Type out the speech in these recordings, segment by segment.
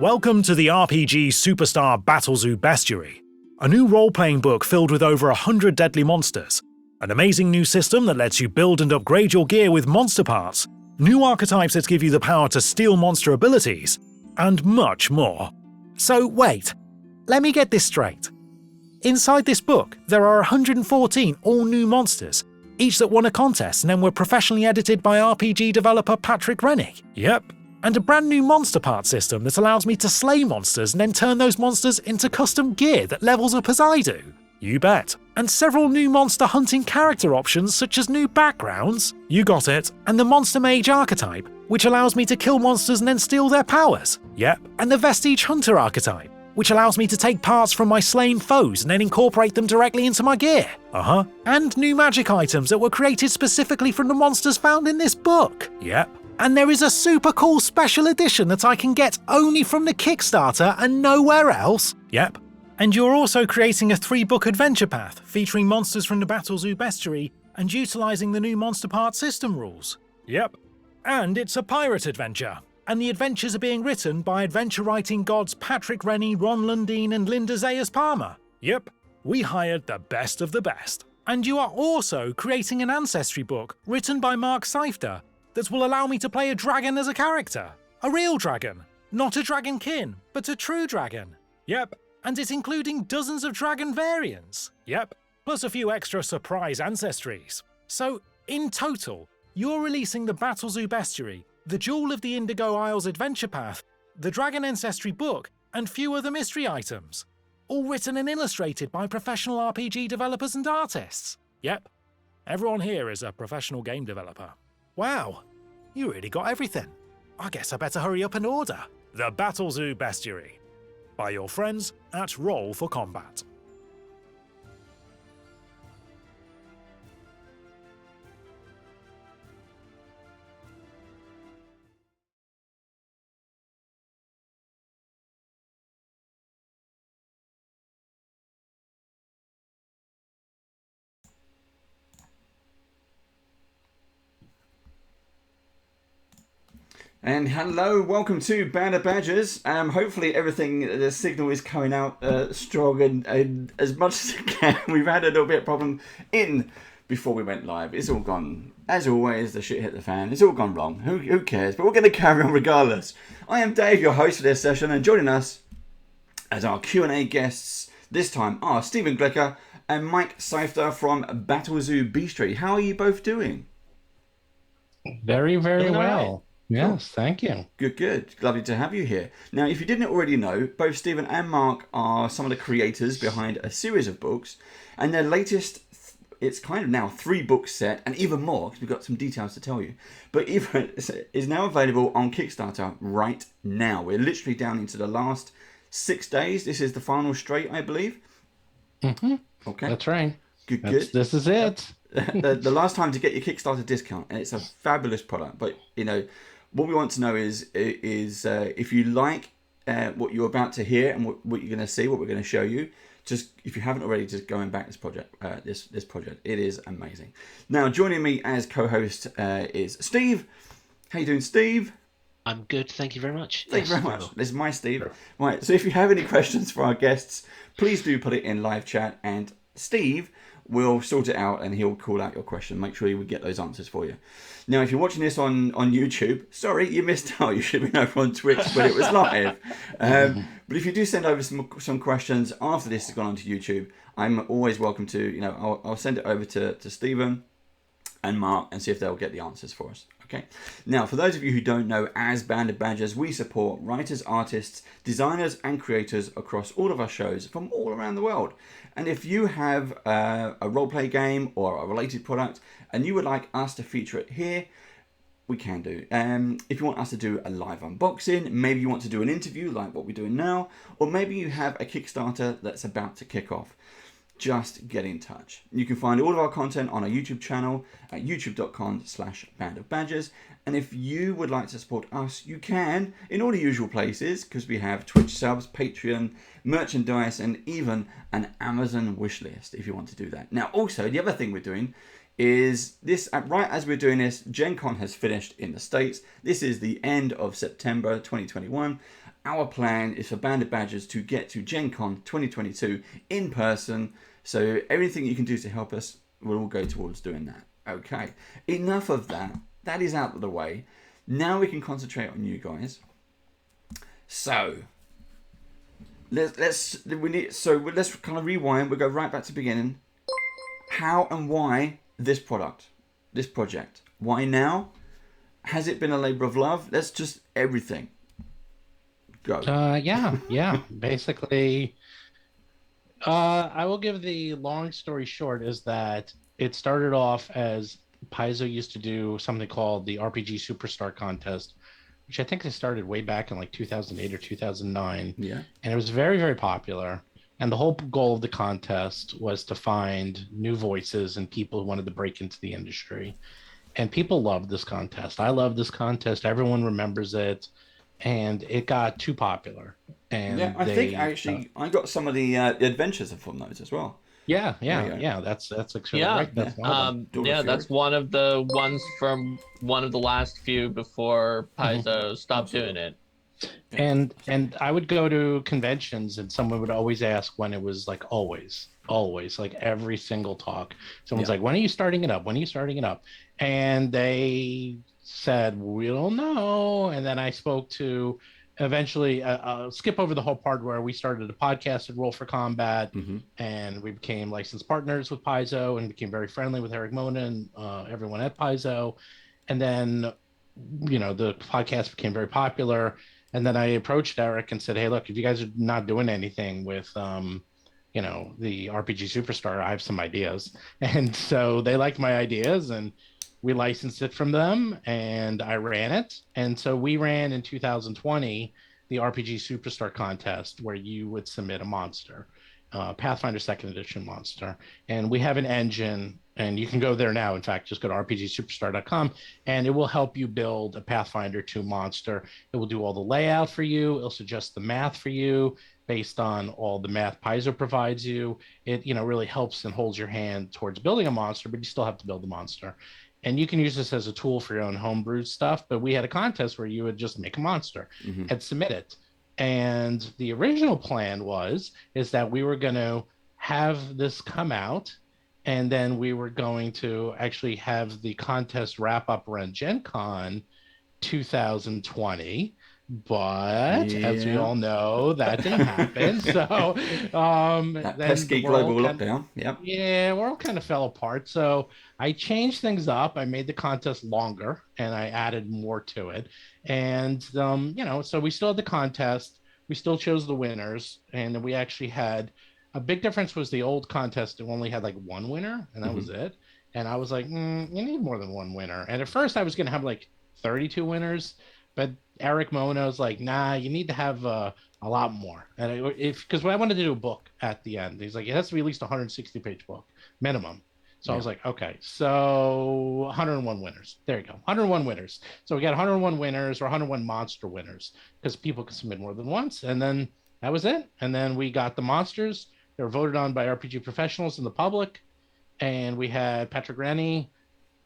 Welcome to the RPG Superstar BATTLEZOO Bestiary, a new role-playing book filled with over 100 deadly monsters, an amazing new system that lets you build and upgrade your gear with monster parts, new archetypes that give you the power to steal monster abilities, and much more. So wait, let me get this straight. Inside this book, there are 114 all-new monsters, each that won a contest and then were professionally edited by RPG developer Patrick Rennick. Yep. And a brand new monster part system that allows me to slay monsters and then turn those monsters into custom gear that levels up as I do. You bet. And several new monster hunting character options such as new backgrounds, you got it, and the Monster Mage archetype, which allows me to kill monsters and then steal their powers. Yep. And the Vestige Hunter archetype, which allows me to take parts from my slain foes and then incorporate them directly into my gear. And new magic items that were created specifically from the monsters found in this book. Yep. And there is a super cool special edition that I can get only from the Kickstarter and nowhere else. Yep. And you're also creating a 3-book adventure path featuring monsters from the BATTLEZOO Bestiary and utilising the new monster part system rules. Yep. And it's a pirate adventure. And the adventures are being written by adventure writing gods Patrick Rennie, Ron Lundeen and Linda Zayas-Palmer. Yep. We hired the best of the best. And you are also creating an ancestry book written by Mark SEIFTER that will allow me to play a dragon as a character. A real dragon. Not a dragonkin, but a true dragon. Yep. And it's including dozens of dragon variants. Yep. Plus a few extra surprise ancestries. So, in total, you're releasing the BATTLEZOO Bestiary, the Jewel of the Indigo Isles adventure path, the Dragon Ancestry book, and few other mystery items. All written and illustrated by professional RPG developers and artists. Yep. Everyone here is a professional game developer. Wow, you really got everything. I guess I better hurry up and order. The BATTLEZOO Bestiary. By your friends at Roll for Combat. And hello, welcome to Band of Badgers. Hopefully everything, the signal is coming out strong and as much as it can. We've had a little bit of problem before we went live. It's all gone, as always, the shit hit the fan. It's all gone wrong. Who cares? But we're going to carry on regardless. I am Dave, your host for this session, and joining us as our Q&A guests this time are Stephen Glicker and Mike Seifter from BATTLEZOO Bestiary. How are you both doing? Very, very well. Yes, thank you. Good. Lovely to have you here. Now, if you didn't already know, both Stephen and Mark are some of the creators behind a series of books, and their latest, it's kind of now 3-book set, and even more, because we've got some details to tell you, but even is now available on Kickstarter right now. We're literally down into the last 6 days. This is the final straight, I believe. Mm-hmm. Okay. That's right. Good. This is it. the last time to get your Kickstarter discount, and it's a fabulous product, but, you know, what we want to know is if you like what you're about to hear and what you're going to see, what we're going to show you, just if you haven't already, just go and back this project. This project, it is amazing. Now, joining me as co-host is Steve. How you doing, Steve? I'm good, thank you very much. Thank you very much. This is my Steve. Right. So if you have any questions for our guests, please do put it in live chat, and Steve will sort it out and he'll call out your question. Make sure we get those answers for you. Now, if you're watching this on YouTube, sorry, you missed out. You should have been over on Twitch when it was live. But if you do send over some questions after this has gone onto YouTube, I'm always welcome to, you know, I'll send it over to Stephen and Mark and see if they'll get the answers for us. Okay. Now, for those of you who don't know, as Band of Badgers, we support writers, artists, designers, and creators across all of our shows from all around the world. And if you have a roleplay game or a related product and you would like us to feature it here, we can do. If you want us to do a live unboxing, maybe you want to do an interview like what we're doing now, or maybe you have a Kickstarter that's about to kick off, just get in touch. You can find all of our content on our YouTube channel at youtube.com/bandofbadgers. And if you would like to support us, you can in all the usual places, because we have Twitch subs, Patreon, merchandise, and even an Amazon wish list if you want to do that. Now, also, the other thing we're doing is this, right as we're doing this, Gen Con has finished in the States. This is the end of September 2021. our plan is for Banded Badgers to get to Gen Con 2022 in person. So everything you can do to help us will all go towards doing that. Okay, enough of that. That is out of the way. Now we can concentrate on you guys. So let's kind of rewind. We'll go right back to the beginning. How and why this project? Why now? Has it been a labor of love? Let's just everything. Go. Yeah. Basically, I will give the long story short is that it started off as Paizo used to do something called the RPG Superstar Contest, which I think they started way back in like 2008 or 2009. Yeah. And it was very, very popular. And the whole goal of the contest was to find new voices and people who wanted to break into the industry. And people loved this contest. I love this contest. Everyone remembers it. And it got too popular. And yeah, I think actually I got some of the adventures from those as well. Yeah. That's actually Yeah, right. That's one of them. yeah, that's one of the ones from one of the last few before Paizo stopped doing it. And I would go to conventions and someone would always ask when it was, like always, like every single talk. Someone's like, when are you starting it up? When are you starting it up? And they said, we don't know. And then I spoke to eventually skip over the whole part where we started a podcast at Roll for Combat, and we became licensed partners with Paizo and became very friendly with Eric Mona and everyone at Paizo. And then, the podcast became very popular. And then I approached Eric and said, hey, look, if you guys are not doing anything with, the RPG Superstar, I have some ideas. And so they liked my ideas and we licensed it from them and I ran it. And so we ran in 2020 the RPG Superstar contest where you would submit a monster, Pathfinder 2nd Edition monster. And we have an engine, and you can go there now. In fact, just go to rpgsuperstar.com and it will help you build a Pathfinder 2 monster. It will do all the layout for you. It'll suggest the math for you based on all the math Paizo provides you. It, really helps and holds your hand towards building a monster, but you still have to build the monster. And you can use this as a tool for your own homebrew stuff. But we had a contest where you would just make a monster and submit it. And the original plan is that we were going to have this come out, and then we were going to actually have the contest wrap up around Gen Con 2020. But as we all know, that didn't happen. So that pesky global lockdown. Yeah, world kind of fell apart. So I changed things up. I made the contest longer and I added more to it. And so we still had the contest. We still chose the winners, and we actually had a big difference. Was the old contest, it only had like one winner, and that was it. And I was like, you need more than one winner. And at first I was going to have like 32 winners, but Eric Mona was like, nah, you need to have a lot more. And because I wanted to do a book at the end, he's like, it has to be at least a 160-page book minimum. So I was like, okay, so 101 winners. There you go, 101 winners. So we got 101 winners or 101 monster winners because people can submit more than once. And then that was it. And then we got the monsters. They were voted on by RPG professionals and the public. And we had Patrick Rennie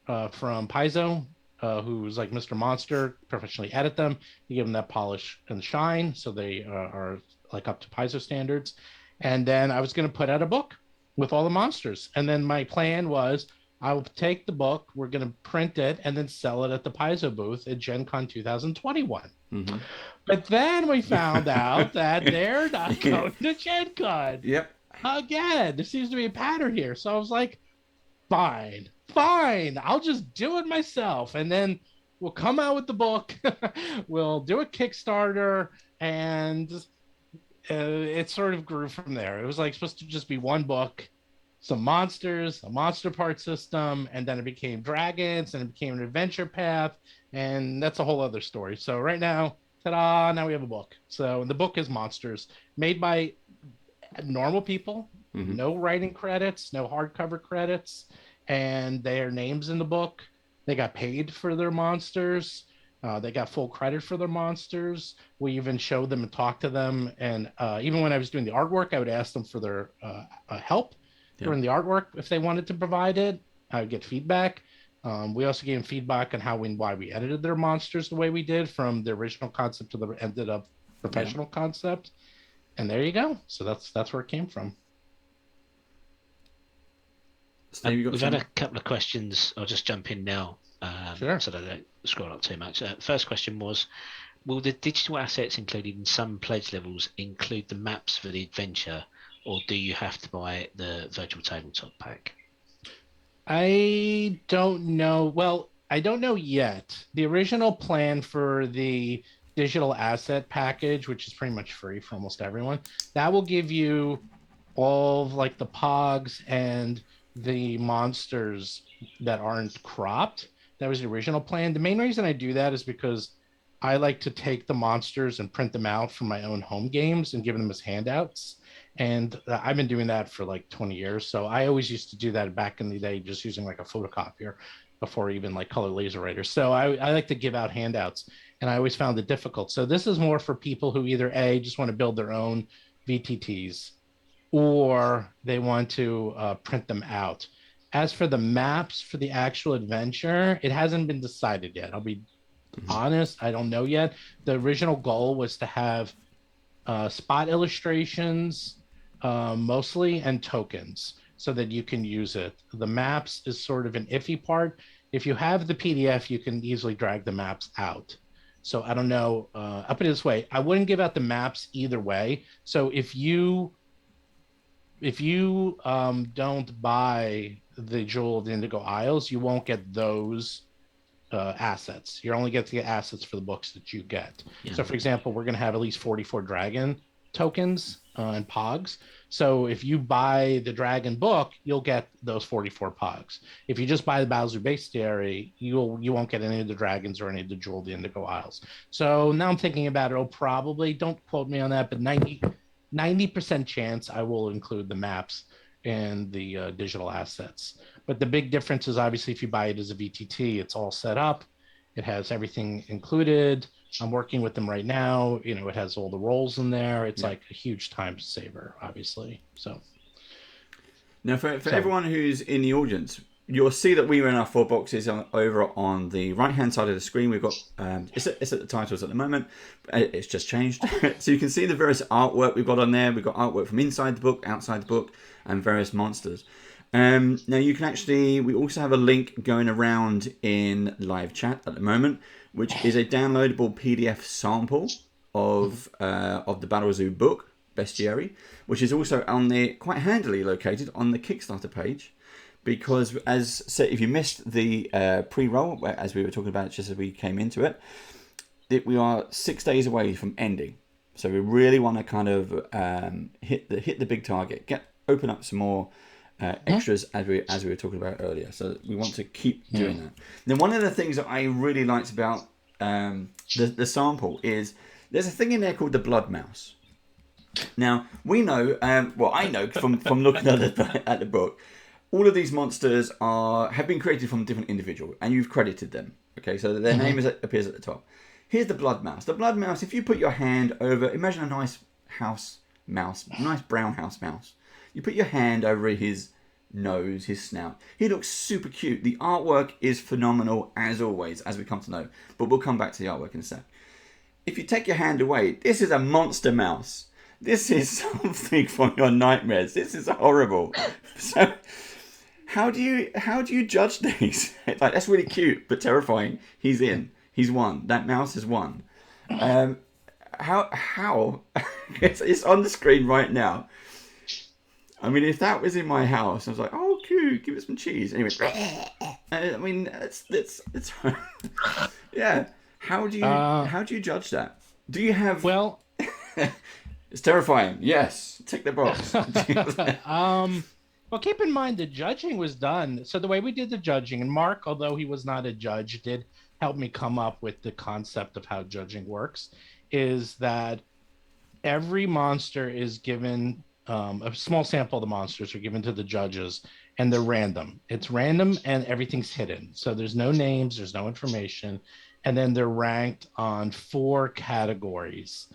from Paizo, who's like Mr. Monster, professionally edit them. He gave them that polish and shine, so they are like up to Paizo standards. And then I was going to put out a book with all the monsters. And then my plan was I will take the book, we're going to print it, and then sell it at the Paizo booth at Gen Con 2021. But then we found out that they're not going to Gen Con. Again, there seems to be a pattern here. So I was like, fine, I'll just do it myself. And then we'll come out with the book. We'll do a Kickstarter, and it sort of grew from there. It was like supposed to just be one book, some monsters, a monster part system, and then it became dragons, and it became an adventure path, and that's a whole other story. So right now, ta-da, now we have a book. So the book is monsters made by normal people, no writing credits, no hardcover credits, and their names in the book. They got paid for their monsters. They got full credit for their monsters. We even showed them and talked to them. And even when I was doing the artwork, I would ask them for their help during the artwork. If they wanted to provide it, I would get feedback. We also gave them feedback on how and why we edited their monsters the way we did, from the original concept to the ended up professional concept. And there you go. So that's where it came from. Steve, you got We've had some? a couple of questions. I'll just jump in now, Sure. so that I don't scroll up too much. First question was, will the digital assets included in some pledge levels include the maps for the adventure, or do you have to buy the virtual tabletop pack? I don't know. Well, I don't know yet. The original plan for the digital asset package, which is pretty much free for almost everyone, that will give you all of like the pogs and the monsters that aren't cropped. That was the original plan. The main reason I do that is because I like to take the monsters and print them out from my own home games and give them as handouts. And I've been doing that for like 20 years. So I always used to do that back in the day, just using like a photocopier before even like color laser writers. So I like to give out handouts, and I always found it difficult. So this is more for people who either A, just want to build their own VTTs, or they want to print them out. As for the maps for the actual adventure, it hasn't been decided yet. I'll be honest, I don't know yet. The original goal was to have spot illustrations mostly, and tokens, so that you can use it. The maps is sort of an iffy part. If you have the PDF, you can easily drag the maps out. So I don't know. I'll put it this way: I wouldn't give out the maps either way. So if you don't buy the Jewel of the Indigo Isles, you won't get those assets. You're only get to get assets for the books that you get. Yeah. So, for example, we're going to have at least 44 dragon tokens and pogs. So, if you buy the dragon book, you'll get those 44 pogs. If you just buy the BATTLEZOO Bestiary, you won't get any of the dragons or any of the Jewel of the Indigo Isles. So now I'm thinking about it. Oh, probably, don't quote me on that, but 90% chance I will include the maps and the digital assets. But the big difference is obviously if you buy it as a VTT, it's all set up. It has everything included. I'm working with them right now. It has all the roles in there. It's like a huge time saver, obviously. So Now, for everyone who's in the audience, you'll see that we were in our 4 boxes over on the right-hand side of the screen. We've got, it's at the titles at the moment. It's just changed. So you can see the various artwork we've got on there. We've got artwork from inside the book, outside the book, and various monsters. Now you can actually, we also have a link going around in live chat at the moment, which is a downloadable PDF sample of the BATTLEZOO book, Bestiary, which is also on the, quite handily located on the Kickstarter page. Because as said, if you missed the pre-roll, as we were talking about just as we came into it, we are 6 days away from ending. So we really want to kind of hit the big target, open up some more extras as we were talking about earlier. So we want to keep doing that. Then one of the things that I really liked about the sample is there's a thing in there called the blood mouse. Now we know, I know from looking at the book, all of these monsters have been created from a different individual, and you've credited them. Okay, so their name appears at the top. Here's the blood mouse. The blood mouse, if you put your hand over, imagine a nice house mouse, nice brown house mouse. You put your hand over his nose, his snout. He looks super cute. The artwork is phenomenal, as always, as we come to know. But we'll come back to the artwork in a sec. If you take your hand away, this is a monster mouse. This is something from your nightmares. This is horrible. So how do you judge these? Like, that's really cute, but terrifying. He's in. He's won. That mouse has won. How? It's on the screen right now. I mean, if that was in my house, I was like, oh, cute, give it some cheese. Anyway, I mean, it's yeah. How do you judge that? Do you have? Well, it's terrifying. Yes, tick the box. well, keep in mind the judging was done. So the way we did the judging, and Mark, although he was not a judge, did help me come up with the concept of how judging works, is that every monster is given, a small sample of the monsters are given to the judges, and they're random. It's random and everything's hidden. So there's no names, there's no information. And then they're ranked on 4 categories.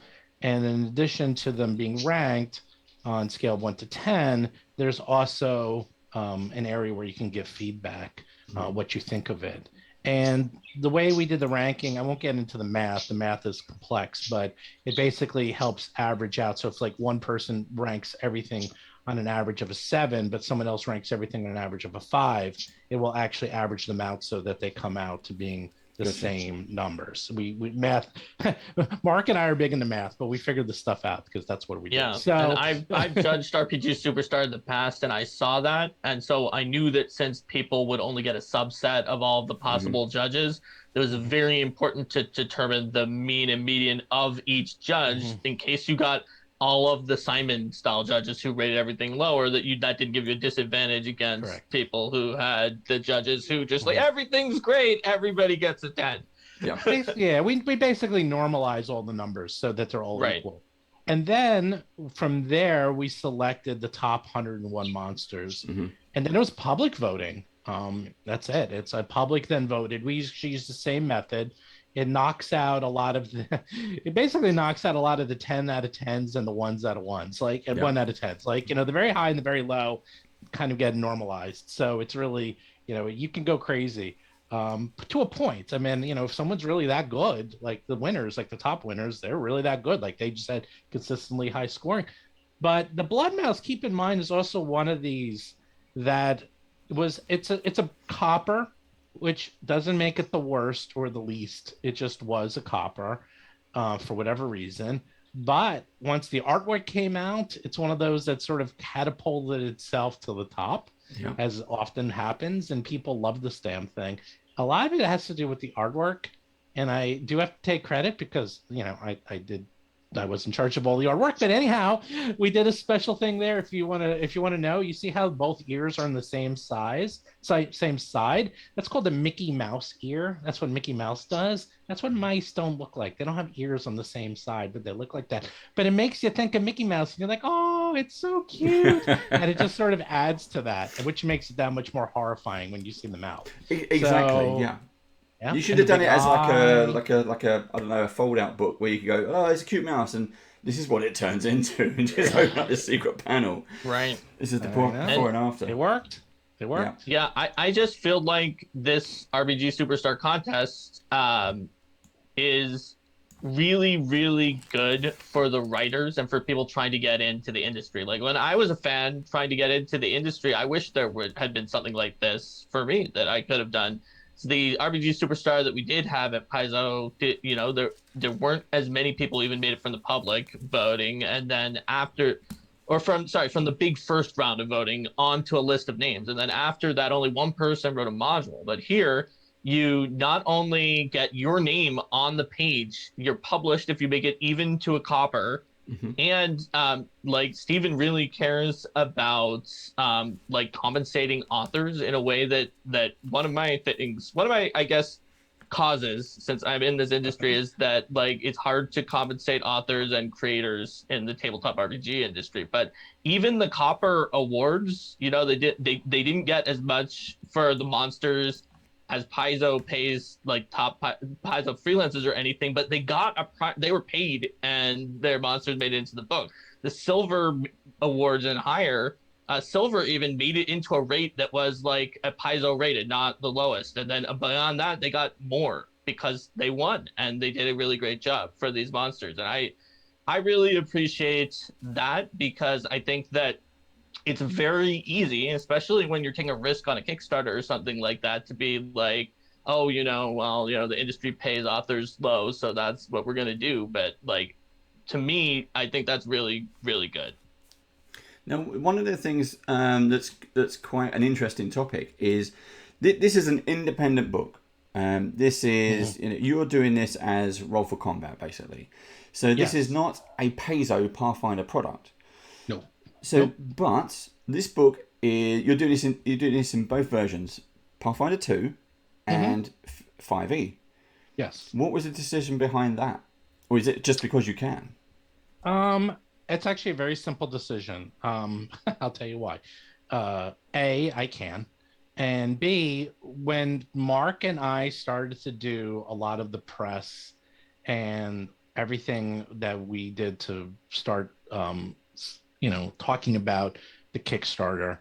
And in addition to them being ranked on scale of 1 to 10, there's also an area where you can give feedback, what you think of it. And the way we did the ranking, I won't get into the math. The math is complex, but it basically helps average out. So if like one person ranks everything on an average of a 7, but someone else ranks everything on an average of a 5, it will actually average them out so that they come out to being the Gotcha. same numbers. We math. Mark and I are big into math, but we figured this stuff out because that's what we do. Yeah, So and I've judged RPG Superstar in the past, and I saw that, and so I knew that since people would only get a subset of all of the possible judges, it was very important to determine the mean and median of each judge in case you got all of the Simon style judges who rated everything lower, that didn't give you a disadvantage against people who had the judges who just like everything's great, everybody gets a 10. Yeah, we basically normalize all the numbers so that they're all equal. And then from there, we selected the top 101 monsters. And then it was public voting. That's it. It's a public then voted. We use the same method. It knocks out a lot of it basically knocks out a lot of the 10 out of 10s and the 1s out of 1s, like, and 1 out of 10s. Like, the very high and the very low kind of get normalized. So it's really, you can go crazy. To a point. I mean, if someone's really that good, like the winners, like the top winners, they're really that good. Like they just had consistently high scoring. But the Blood Mouse, keep in mind, is also one of these that it's a copper, which doesn't make it the worst or the least. It just was a copper for whatever reason. But once the artwork came out, it's one of those that sort of catapulted itself to the top, as often happens, and people love this damn thing. A lot of it has to do with the artwork, and I do have to take credit because I was in charge of all the artwork. But anyhow, we did a special thing there. If you want to know, you see how both ears are on the same same side. That's called a Mickey Mouse ear. That's what Mickey Mouse does. That's what mice don't look like. They don't have ears on the same side, but they look like that. But it makes you think of Mickey Mouse, and you're like, oh, it's so cute, and it just sort of adds to that, which makes it that much more horrifying when you see the mouth. Exactly. So, yeah. Yeah. You should have done it as like a I don't know, a fold out book where you could go, oh, it's a cute mouse and this is what it turns into, and just open up the secret panel. Right. This is the before and after. It worked. Yeah, I just feel like this RPG Superstar contest is really, really good for the writers and for people trying to get into the industry. Like when I was a fan trying to get into the industry, I wish there had been something like this for me that I could have done. The RPG Superstar that we did have at Paizo, there weren't as many people even made it from the public voting, and then from the big first round of voting onto a list of names, and then after that, only one person wrote a module. But here, you not only get your name on the page, you're published if you make it even to a copper. And like Stephen really cares about like compensating authors in a way that one of my I guess causes, since I'm in this industry, is that like it's hard to compensate authors and creators in the tabletop RPG industry. But even the copper awards, they didn't get as much for the monsters as Paizo pays like top Paizo freelancers or anything, but they were paid and their monsters made it into the book. The silver awards and higher, silver even made it into a rate that was like a Paizo rated, not the lowest. And then beyond that, they got more because they won and they did a really great job for these monsters. And I really appreciate that, because I think that it's very easy, especially when you're taking a risk on a Kickstarter or something like that, to be like, oh, the industry pays authors low, so that's what we're going to do. But like, to me, I think that's really, really good. Now, one of the things that's quite an interesting topic is this is an independent book. This is, you're doing this as Roll for Combat, basically. So this is not a Paizo Pathfinder product. No. So, but this book is you're doing this in both versions, Pathfinder 2 and 5e. Yes. What was the decision behind that, or is it just because you can? It's actually a very simple decision. I'll tell you why. A, I can, and B, when Mark and I started to do a lot of the press and everything that we did to start talking about the Kickstarter,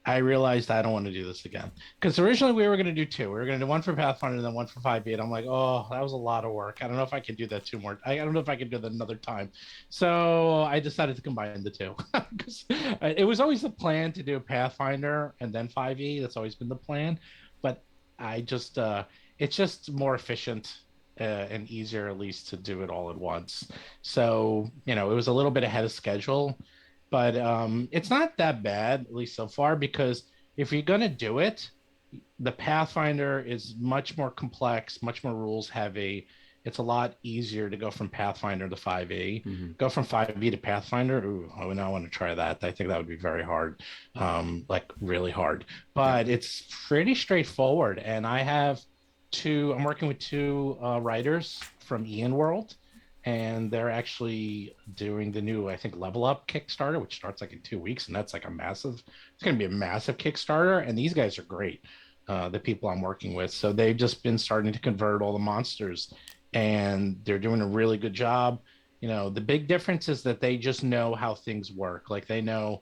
I realized I don't want to do this again. Because originally we were going to do two. We were going to do one for Pathfinder and then one for 5e. And I'm like, oh, that was a lot of work. I don't know if I can do that two more. I don't know if I can do that another time. So I decided to combine the two. Because it was always the plan to do Pathfinder and then 5e. That's always been the plan. But I just, it's just more efficient and easier, at least, to do it all at once. So, it was a little bit ahead of schedule, but it's not that bad, at least so far, because if you're going to do it, the Pathfinder is much more complex, much more rules heavy. It's a lot easier to go from Pathfinder to 5e. Go from 5e to Pathfinder. Ooh, now I want to try that. I think that would be very hard, like really hard. But it's pretty straightforward. And I'm working with two writers from Ian World, and they're actually doing the new, I think, Level Up Kickstarter, which starts like in 2 weeks, and that's like it's going to be a massive Kickstarter, and these guys are great, the people I'm working with. So they've just been starting to convert all the monsters, and they're doing a really good job. The big difference is that they just know how things work. Like they know,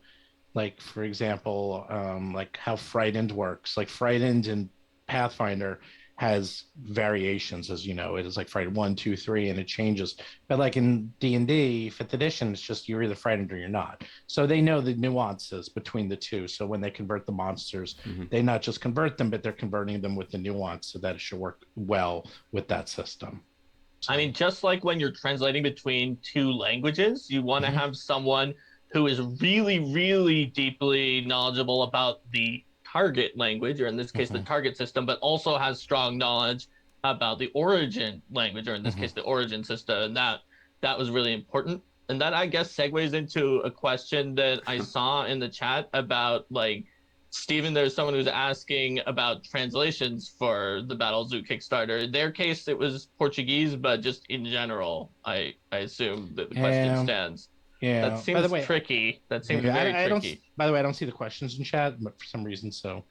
like, for example, like how Frightened works. Like Frightened in Pathfinder has variations, as you know. It is like frightened 1, 2, 3, and it changes. But like in D&D 5th edition, it's just you're either frightened or you're not. So they know the nuances between the two. So when they convert the monsters, they not just convert them, but they're converting them with the nuance so that it should work well with that system. So, I mean, just like when you're translating between two languages, you want to have someone who is really, really deeply knowledgeable about the target language, or in this case, the target system, but also has strong knowledge about the origin language, or in this case, the origin system. And that was really important. And that, I guess, segues into a question that I saw in the chat about, like, Stephen, there's someone who's asking about translations for the BattleZoo Kickstarter. In their case, it was Portuguese, but just in general, I assume that the question stands. Yeah, that seems tricky. That seems very tricky. By the way, I don't see the questions in chat, but for some reason, so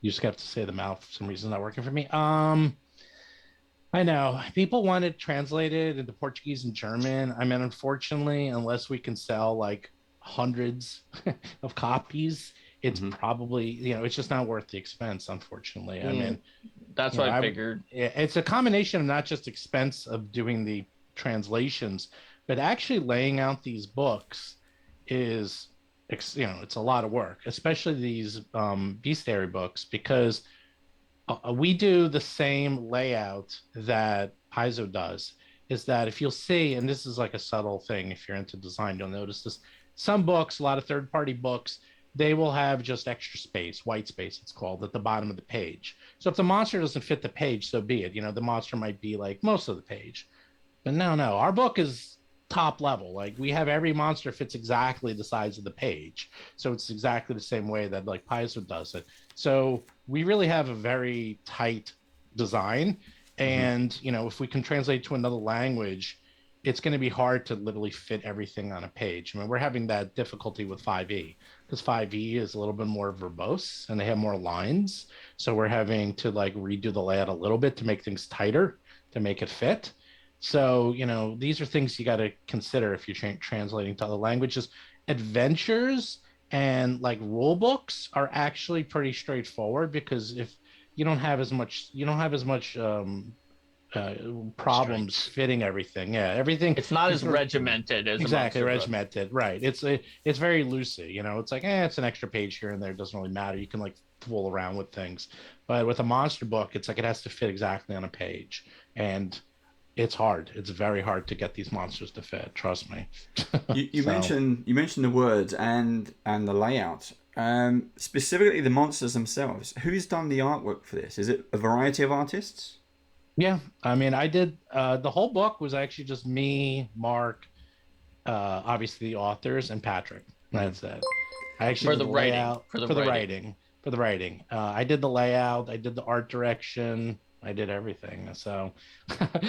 you just have to say them out. For some reason, it's not working for me. I know people want it translated into Portuguese and German. I mean, unfortunately, unless we can sell like hundreds of copies, it's probably, it's just not worth the expense, unfortunately. I mean, that's what I figured. It's a combination of not just expense of doing the translations, but actually laying out these books is, it's a lot of work, especially these bestiary books, because we do the same layout that Paizo does. Is that if you'll see, and this is like a subtle thing, if you're into design, you'll notice this. Some books, a lot of third-party books, they will have just extra space, white space it's called, at the bottom of the page. So if the monster doesn't fit the page, so be it. The monster might be like most of the page. But no, our book is top level. Like we have every monster fits exactly the size of the page. So it's exactly the same way that like Paizo does it. So we really have a very tight design. And, if we can translate to another language, it's going to be hard to literally fit everything on a page. I mean, we're having that difficulty with 5e because 5e is a little bit more verbose and they have more lines. So we're having to like redo the layout a little bit to make things tighter, to make it fit. So, these are things you got to consider if you're translating to other languages. Adventures and like rule books are actually pretty straightforward, because if you don't have as much problems fitting everything. Yeah, everything. It's not as regimented as exactly regimented, right? It's very loosey. It's like it's an extra page here and there. It doesn't really matter. You can like fool around with things, but with a monster book, it's like it has to fit exactly on a page, and it's hard. It's very hard to get these monsters to fit. Trust me. You mentioned the words and the layout. Specifically the monsters themselves. Who's done the artwork for this? Is it a variety of artists? Yeah, I mean, I did. The whole book was actually just me, Mark, obviously the authors, and Patrick. That's it. I actually did the layout for the writing. I did the layout. I did the art direction. I did everything. So,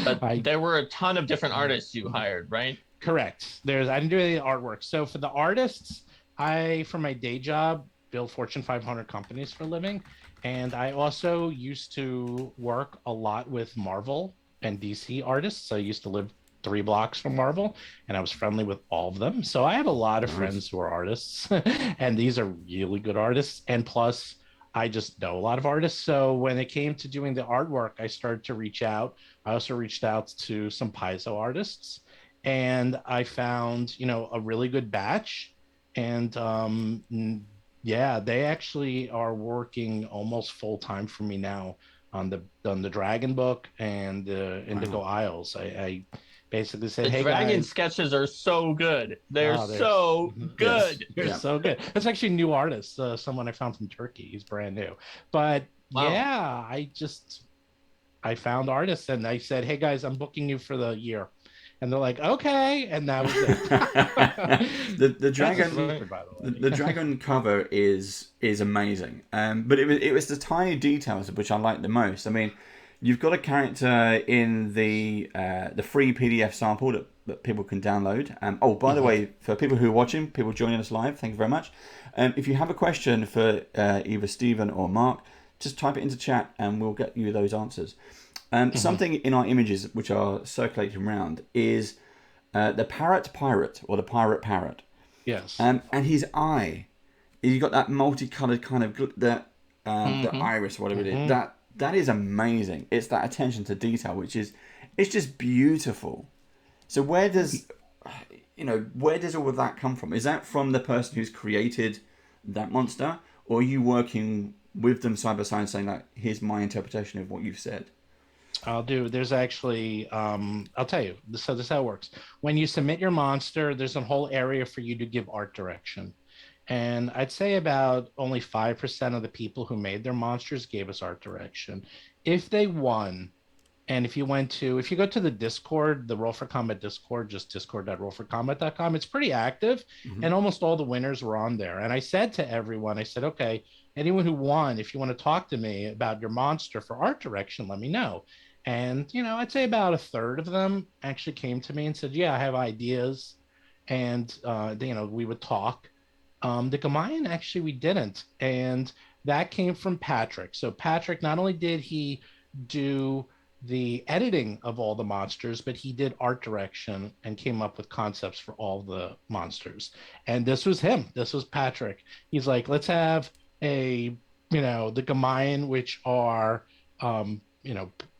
but there were a ton of different artists you hired, right? Correct. I didn't do any artwork. So for the artists, for my day job, build Fortune 500 companies for a living. And I also used to work a lot with Marvel and DC artists. I used to live 3 blocks from Marvel, and I was friendly with all of them. So I have a lot of friends who are artists, and these are really good artists. And plus, I just know a lot of artists. So when it came to doing the artwork, I started to reach out. I also reached out to some Paizo artists, and I found, a really good batch. And yeah, they actually are working almost full time for me now on the Dragon book and the Indigo Isles. I basically said, The "Hey dragon guys, sketches are so good. They're oh, so Yes. good. they're Yeah. so good." It's actually a new artist, someone I found from Turkey. He's brand new, but Wow. yeah, I found artists and I said, "Hey guys, I'm booking you for the year," and they're like, "Okay," and that was it. the That's a dragon secret, by the way. the dragon cover is amazing, but it was the tiny details which I like the most. I mean, you've got a character in the free PDF sample that people can download. Oh, by the way, for people who are watching, people joining us live, thank you very much. If you have a question for either Stephen or Mark, just type it into chat and we'll get you those answers. Something in our images which are circulating around is the parrot pirate, or the pirate parrot. Yes. And his eye, you got that multicolored kind of the iris, whatever it is. That is amazing. It's that attention to detail, it's just beautiful. So where does all of that come from? Is that from the person who's created that monster, or are you working with them side by side, saying like, here's my interpretation of what you've said? There's actually, I'll tell you, so this is how it works. When you submit your monster, there's a whole area for you to give art direction. And I'd say about only 5% of the people who made their monsters gave us art direction. If they won, and if you go to the Discord, the Roll for Combat Discord, just discord.rollforcombat.com, it's pretty active, and almost all the winners were on there. And I said to everyone, I said, okay, anyone who won, if you want to talk to me about your monster for art direction, let me know. And, I'd say about a third of them actually came to me and said, yeah, I have ideas. And, we would talk. The Gamayan, actually, we didn't. And that came from Patrick. So Patrick, not only did he do the editing of all the monsters, but he did art direction and came up with concepts for all the monsters. And this was him. This was Patrick. He's like, let's have the Gamayan, which are,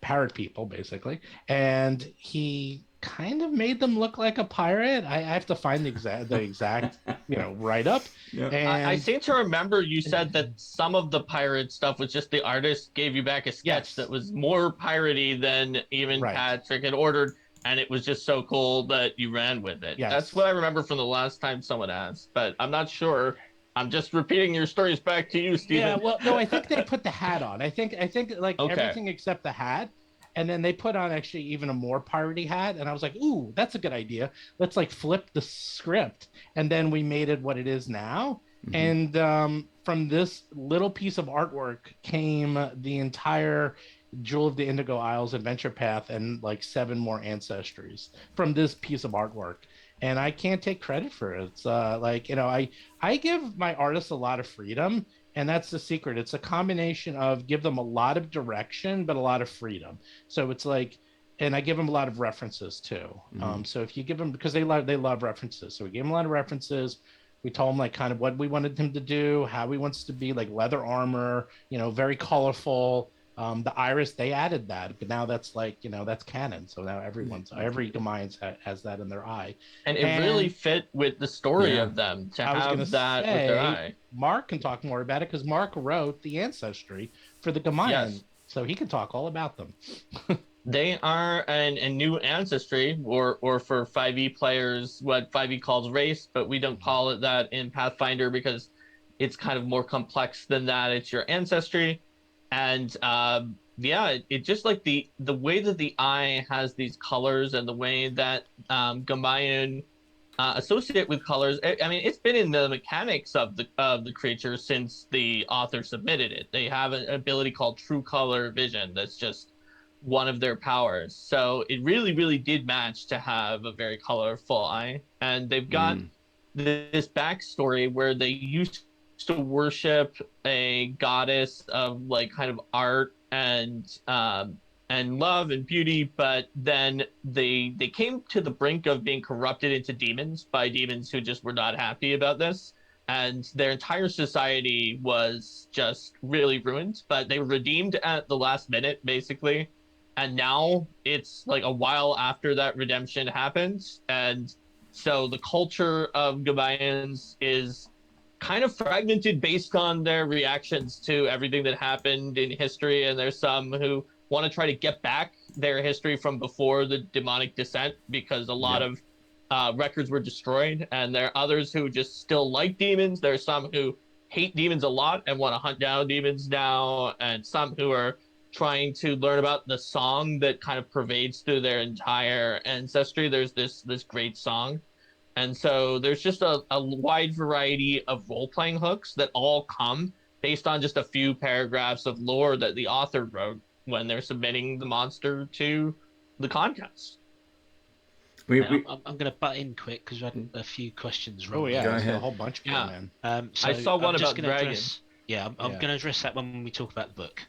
parrot people, basically. And he kind of made them look like a pirate. I have to find the exact write up. Yeah. And I seem to remember you said that some of the pirate stuff was just the artist gave you back a sketch that was more piratey than even Patrick had ordered, and it was just so cool that you ran with it. Yes. That's what I remember from the last time someone asked, but I'm not sure. I'm just repeating your stories back to you, Stephen. Yeah, well, no, I think they put the hat on. I think like everything except the hat. And then they put on actually even a more piratey hat. And I was like, ooh, that's a good idea. Let's like flip the script. And then we made it what it is now. And from this little piece of artwork came the entire Jewel of the Indigo Isles adventure path and like 7 more ancestries from this piece of artwork. And I can't take credit for it. It's I give my artists a lot of freedom. And that's the secret. It's a combination of give them a lot of direction, but a lot of freedom. So it's like, and I give them a lot of references too. So if you give them, because they love references. So we gave them a lot of references. We told them like kind of what we wanted him to do, how he wants to be, like leather armor, very colorful. The iris, they added that, but now that's like, that's canon. So now every Gamayan has that in their eye. And it really fit with the story of them to have that with their eye. Mark can talk more about it because Mark wrote the ancestry for the Gamayan, so he can talk all about them. They are a new ancestry, or for 5e players, what 5e calls race, but we don't call it that in Pathfinder because it's kind of more complex than that. It's your ancestry. And it just like the way that the eye has these colors and the way that Gamayan associate with colors. I mean, it's been in the mechanics of the creature since the author submitted it. They have an ability called True Color Vision. That's just one of their powers. So it really, really did match to have a very colorful eye. And they've got this backstory where they used to worship a goddess of like kind of art and and love and beauty, but then they came to the brink of being corrupted into demons by demons who just were not happy about this, and their entire society was just really ruined. But they were redeemed at the last minute, basically, and now it's like a while after that redemption happened, and so the culture of Gabayans is kind of fragmented based on their reactions to everything that happened in history, and there's some who want to try to get back their history from before the demonic descent because a lot of records were destroyed, and there are others who just still like demons. There are some who hate demons a lot and want to hunt down demons now, and some who are trying to learn about the song that kind of pervades through their entire ancestry. There's this great song. And so there's just a wide variety of role-playing hooks that all come based on just a few paragraphs of lore that the author wrote when they're submitting the monster to the contest. I'm going to butt in quick because we had a few questions. Oh yeah, there's a whole bunch of them, man. So I saw one about dragon. I'm going to address that when we talk about the book.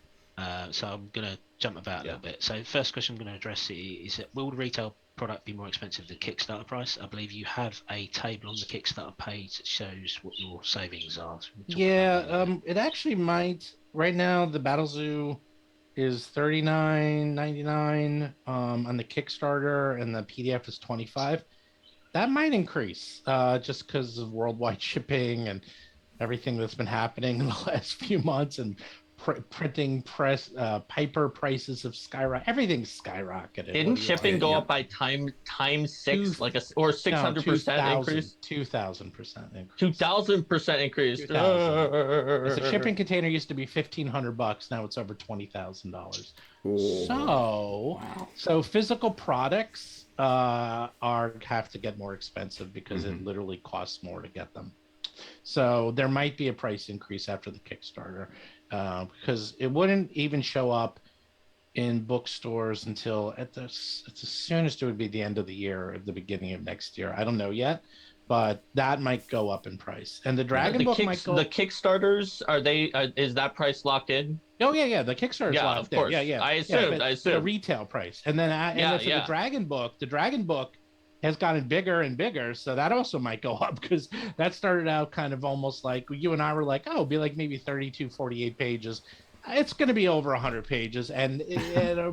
So I'm going to jump about a little bit. So first question I'm going to address is that will the retail product be more expensive than Kickstarter price? I believe you have a table on the Kickstarter page that shows what your savings are. It actually might. Right now, the BattleZoo is $39.99 on the Kickstarter, and the PDF is $25. That might increase just because of worldwide shipping and everything that's been happening in the last few months, and printing press paper prices have skyrocketed. Everything's skyrocketed. Didn't shipping go up by times 6, or 600% increase? 2,000% increase. 2,000% increase. The shipping container used to be $1,500. Now it's over $20,000. So physical products have to get more expensive because it literally costs more to get them. So there might be a price increase after the Kickstarter. Because it wouldn't even show up in bookstores until at the soonest it would be the end of the year or the beginning of next year. I don't know yet, but that might go up in price. And the Dragon book might go. The Kickstarters, are they? Is that price locked in? Oh yeah. The Kickstarter is locked of course. in. Yeah. I assume. The retail price, and then for the Dragon book has gotten bigger and bigger, so that also might go up because that started out kind of almost like you and I were like, oh, it'll be like maybe 32, 48 pages. It's going to be over 100 pages, and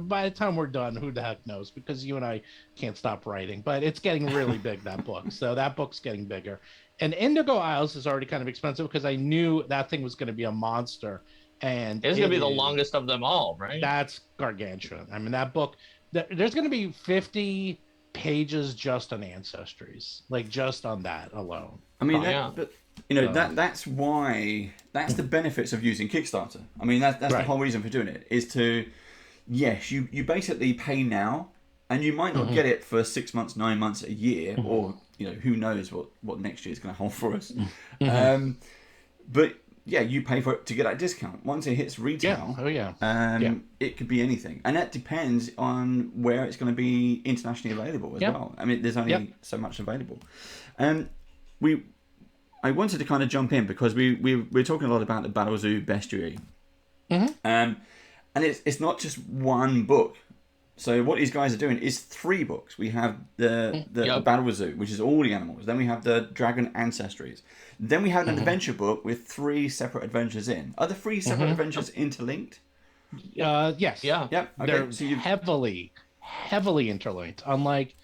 by the time we're done, who the heck knows? Because you and I can't stop writing, but it's getting really big, that book. So that book's getting bigger. And Indigo Isles is already kind of expensive because I knew that thing was going to be a monster. And it's going to be the longest of them all, right? That's gargantuan. I mean, that book, there's going to be 50 pages just on ancestries, like just on that alone. I mean, but that's why, that's the benefits of using Kickstarter. I mean, that's the whole reason for doing it, is to, yes, you basically pay now, and you might not get it for 6 months, 9 months, a year, or who knows what next year is going to hold for us. But yeah, you pay for it to get that discount. Once it hits retail, it could be anything. And that depends on where it's going to be internationally available as well. I mean, there's only so much available. I wanted to kind of jump in because we're talking a lot about the BattleZoo Bestiary. And it's not just one book. So what these guys are doing is 3 books. We have the BattleZoo, which is all the animals. Then we have the Dragon Ancestries. Then we have an adventure book with 3 separate adventures in. Are the 3 separate adventures interlinked? Yes. Yeah. Okay. They're heavily interlinked. Unlike,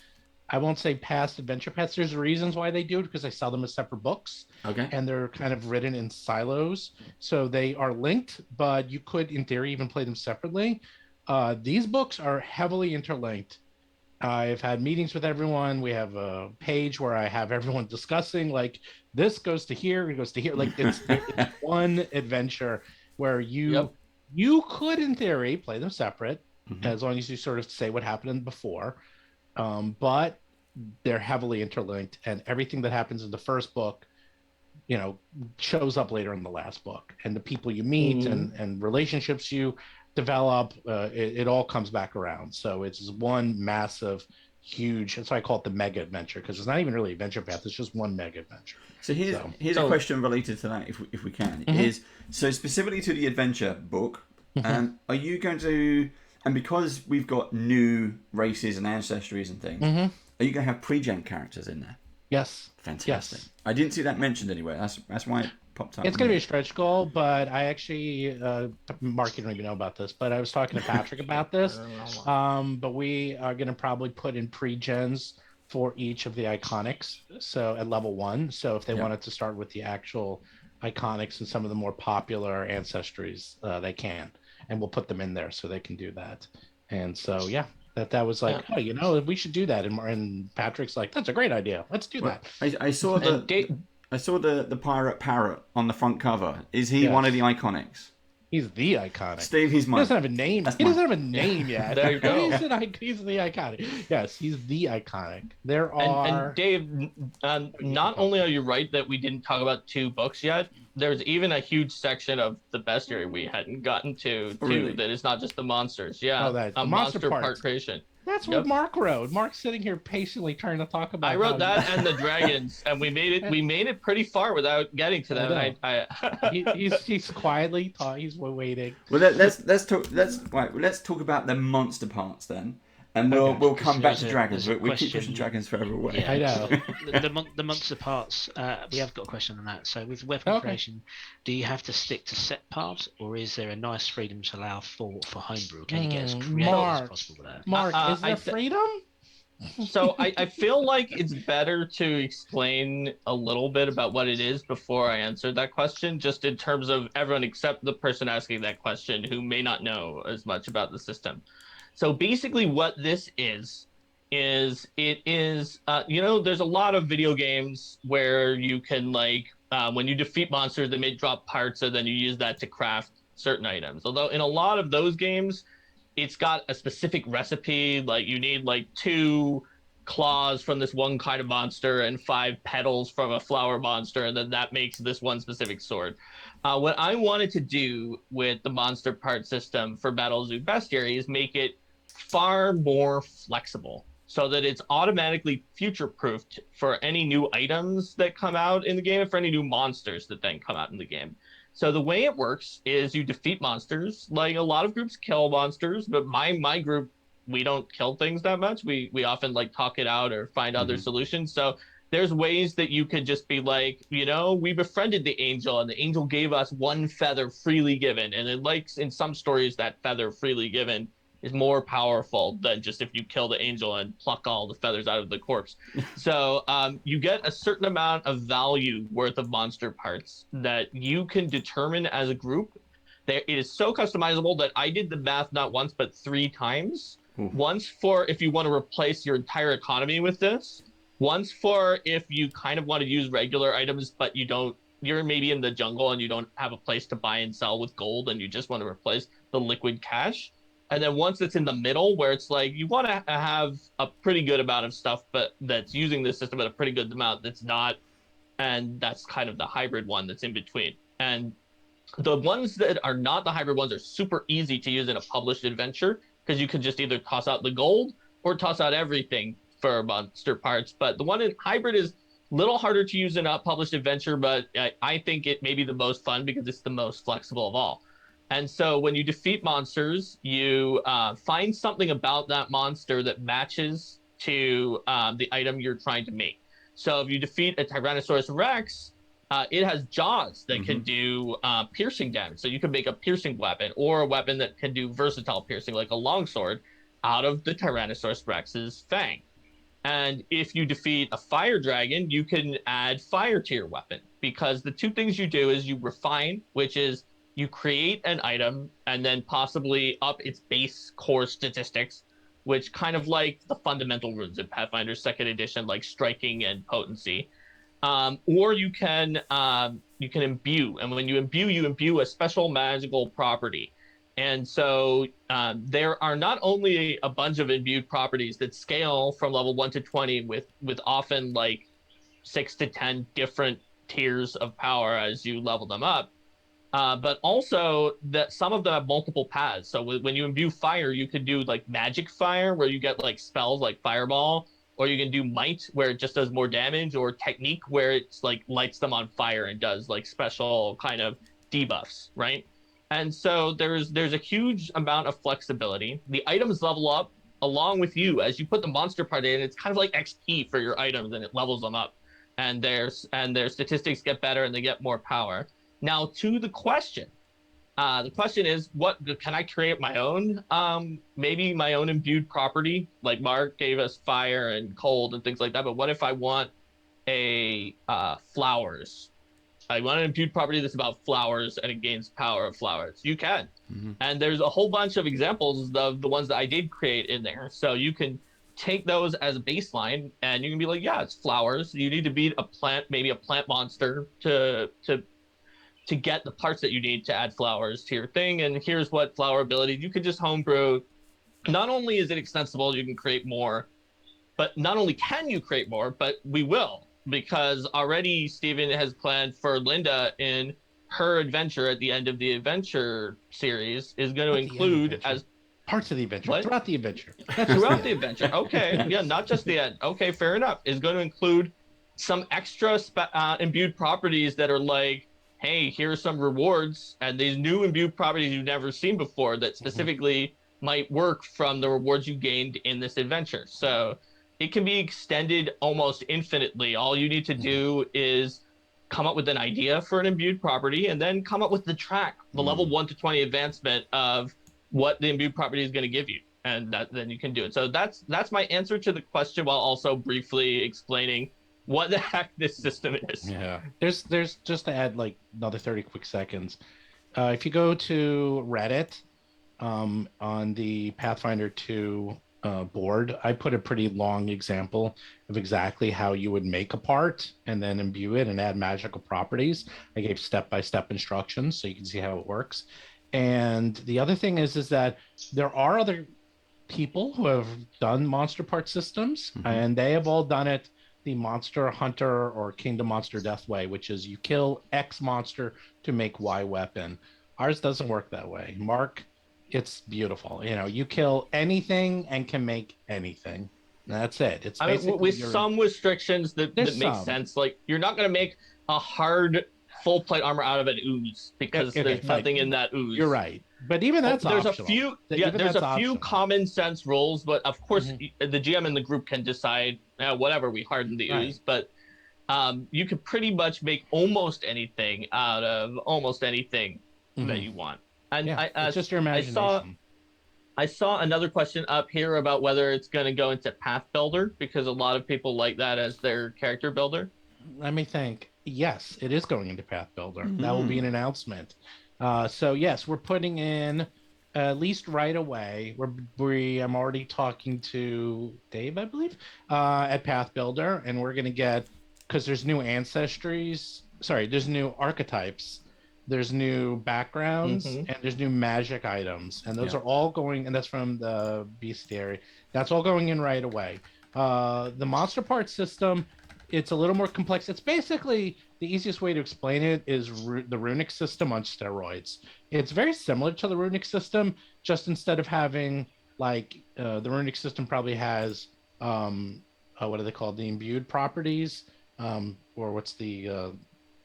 I won't say past adventure paths. There's reasons why they do it because I sell them as separate books. Okay. And they're kind of written in silos. So they are linked, but you could, in theory, even play them separately. These books are heavily interlinked. I've had meetings with everyone. We have a page where I have everyone discussing, like, this goes to here, it goes to here. Like, it's one adventure where you could, in theory, play them separate, as long as you sort of say what happened before. But they're heavily interlinked, and everything that happens in the first book, shows up later in the last book. And the people you meet and relationships you develop, it all comes back around. So it's one massive, huge, that's why I call it the mega adventure, because it's not even really adventure path, it's just one mega adventure. So here's a question related to that, if we can, is, so specifically to the adventure book, are you going to, And because we've got new races and ancestries and things, are you going to have pre-gen characters in there? Yes. Fantastic. Yes. I didn't see that mentioned anywhere. That's why it popped up. It's going to be a stretch goal, but I actually, Mark, you don't even know about this, but I was talking to Patrick about this. But we are going to probably put in pre-gens for each of the iconics. So at level 1. So if they wanted to start with the actual iconics and some of the more popular ancestries, they can. And we'll put them in there so they can do that. And so, yeah, that was like, oh, you know, we should do that. And Patrick's like, that's a great idea. Let's do that. I saw the pirate parrot on the front cover. Is he one of the iconics? He's the iconic. Steve, he doesn't have a name. He doesn't have a name yet. There you go. He's the iconic. Yes, he's the iconic. There are. And Dave, not only are you right that we didn't talk about 2 books yet, there's even a huge section of the bestiary we hadn't gotten to, too, really? That is not just the monsters. Yeah, that monster part creation. That's what Mark wrote. Mark's sitting here patiently trying to talk about. I wrote that and the dragons, and we made it pretty far without getting to them. He's quietly thought he's waiting. Well, let's talk about the monster parts then, and we'll come back to dragons. We keep pushing dragons forever away. Yeah, I know. The monster parts. We have got a question on that. So with weapon creation, do you have to stick to set paths, or is there a nice freedom to allow for homebrew? Can you get as creative as possible with that? Mark, is there freedom? So I feel like it's better to explain a little bit about what it is before I answer that question, just in terms of everyone except the person asking that question who may not know as much about the system. So basically what this is there's a lot of video games where you can when you defeat monsters, they may drop parts, and then you use that to craft certain items. Although in a lot of those games, it's got a specific recipe, like you need 2 claws from this one kind of monster and 5 petals from a flower monster, and then that makes this one specific sword. What I wanted to do with the monster part system for BattleZoo Bestiary is make it far more flexible, so that it's automatically future-proofed for any new items that come out in the game and for any new monsters that then come out in the game. So the way it works is you defeat monsters. Like, a lot of groups kill monsters, but my group, we don't kill things that much. We often talk it out or find other solutions. So there's ways that you could just be like, we befriended the angel, and the angel gave us 1 feather freely given. And it in some stories, that feather freely given is more powerful than just if you kill the angel and pluck all the feathers out of the corpse. So you get a certain amount of value worth of monster parts that you can determine as a group. It is so customizable that I did the math not once but 3 times. Once for if you want to replace your entire economy with this. Once for if you kind of want to use regular items, but you're maybe in the jungle and you don't have a place to buy and sell with gold, and you just want to replace the liquid cash. And then once it's in the middle, where it's you want to have a pretty good amount of stuff, but that's using this system at a pretty good amount that's not, and that's kind of the hybrid one that's in between. And the ones that are not the hybrid ones are super easy to use in a published adventure, because you can just either toss out the gold or toss out everything for monster parts. But the one in hybrid is a little harder to use in a published adventure, but I think it may be the most fun because it's the most flexible of all. And so when you defeat monsters, you find something about that monster that matches to the item you're trying to make. So if you defeat a Tyrannosaurus Rex, it has jaws that can do piercing damage. So you can make a piercing weapon, or a weapon that can do versatile piercing, like a longsword, out of the Tyrannosaurus Rex's fang. And if you defeat a fire dragon, you can add fire tier weapon, because the 2 things you do is you refine, which is you create an item and then possibly up its base core statistics, which kind of like the fundamental runes in Pathfinder 2nd edition, like striking and potency. Or you can imbue, and when you imbue a special magical property. And so there are not only a bunch of imbued properties that scale from level 1 to 20 with often 6 to 10 different tiers of power as you level them up, but also that some of them have multiple paths. So when you imbue fire, you can do magic fire, where you get spells like fireball, or you can do might, where it just does more damage, or technique, where it's lights them on fire and does special kind of debuffs, right? And so there's a huge amount of flexibility. The items level up along with you as you put the monster part in. It's kind of like XP for your items, and it levels them up, and their statistics get better and they get more power. Now to the question. The question is, what can I create my own? Maybe my own imbued property. Like Mark gave us fire and cold and things like that. But what if I want a flowers? I want an imbued property that's about flowers and it gains power of flowers. You can. And there's a whole bunch of examples of the ones that I did create in there. So you can take those as a baseline and you can be like, yeah, it's flowers. You need to beat a plant, maybe a plant monster to get the parts that you need to add flowers to your thing. And here's what flower ability you could just homebrew. Not only is it extensible, you can create more, but not only can you create more, but we will, because already Steven has planned for Linda in her adventure at the end of the adventure series is going to include as parts of the adventure, what? Throughout the adventure. Throughout the adventure. Okay. Yeah, not just the end. Okay, fair enough. Is going to include some extra imbued properties that are like, hey, here's some rewards and these new imbued properties you've never seen before that specifically might work from the rewards you gained in this adventure. So it can be extended almost infinitely. All you need to do is come up with an idea for an imbued property and then come up with the track, the level 1 to 20 advancement of what the imbued property is going to give you. And then you can do it. So that's my answer to the question, while also briefly explaining what the heck this system is. Yeah. There's just to add like another 30 quick seconds. If you go to Reddit on the Pathfinder 2 board, I put a pretty long example of exactly how you would make a part and then imbue it and add magical properties. I gave step-by-step instructions so you can see how it works. And the other thing is that there are other people who have done monster part systems, and they have all done it the Monster Hunter or Kingdom Monster Death way, which is you kill X monster to make Y weapon. Ours doesn't work that way. Mark, it's beautiful. You know, you kill anything and can make anything. That's it. It's basically with some restrictions that make sense. Like, you're not going to make a hard full plate armor out of an ooze because there's nothing in that ooze. You're right. But even that's optional. There's a few common sense rules, but of course the GM and the group can decide whatever we harden the ooze. But you could pretty much make almost anything out of almost anything that you want. And it's just your imagination. I saw another question up here about whether it's going to go into Path Builder, because a lot of people like that as their character builder. Let me think. Yes, it is going into Path Builder. That will be an announcement. So yes, we're putting in at least right away. I'm already talking to Dave, I believe, at Path Builder, and we're going to get, because there's new there's new archetypes, there's new backgrounds, and there's new magic items, and those are all going, and that's from the Bestiary. That's all going in right away. The monster part system, it's a little more complex. It's basically, the easiest way to explain it is the runic system on steroids. It's very similar to the runic system, just instead of having like the runic system probably has what are they called, the imbued properties, or what's the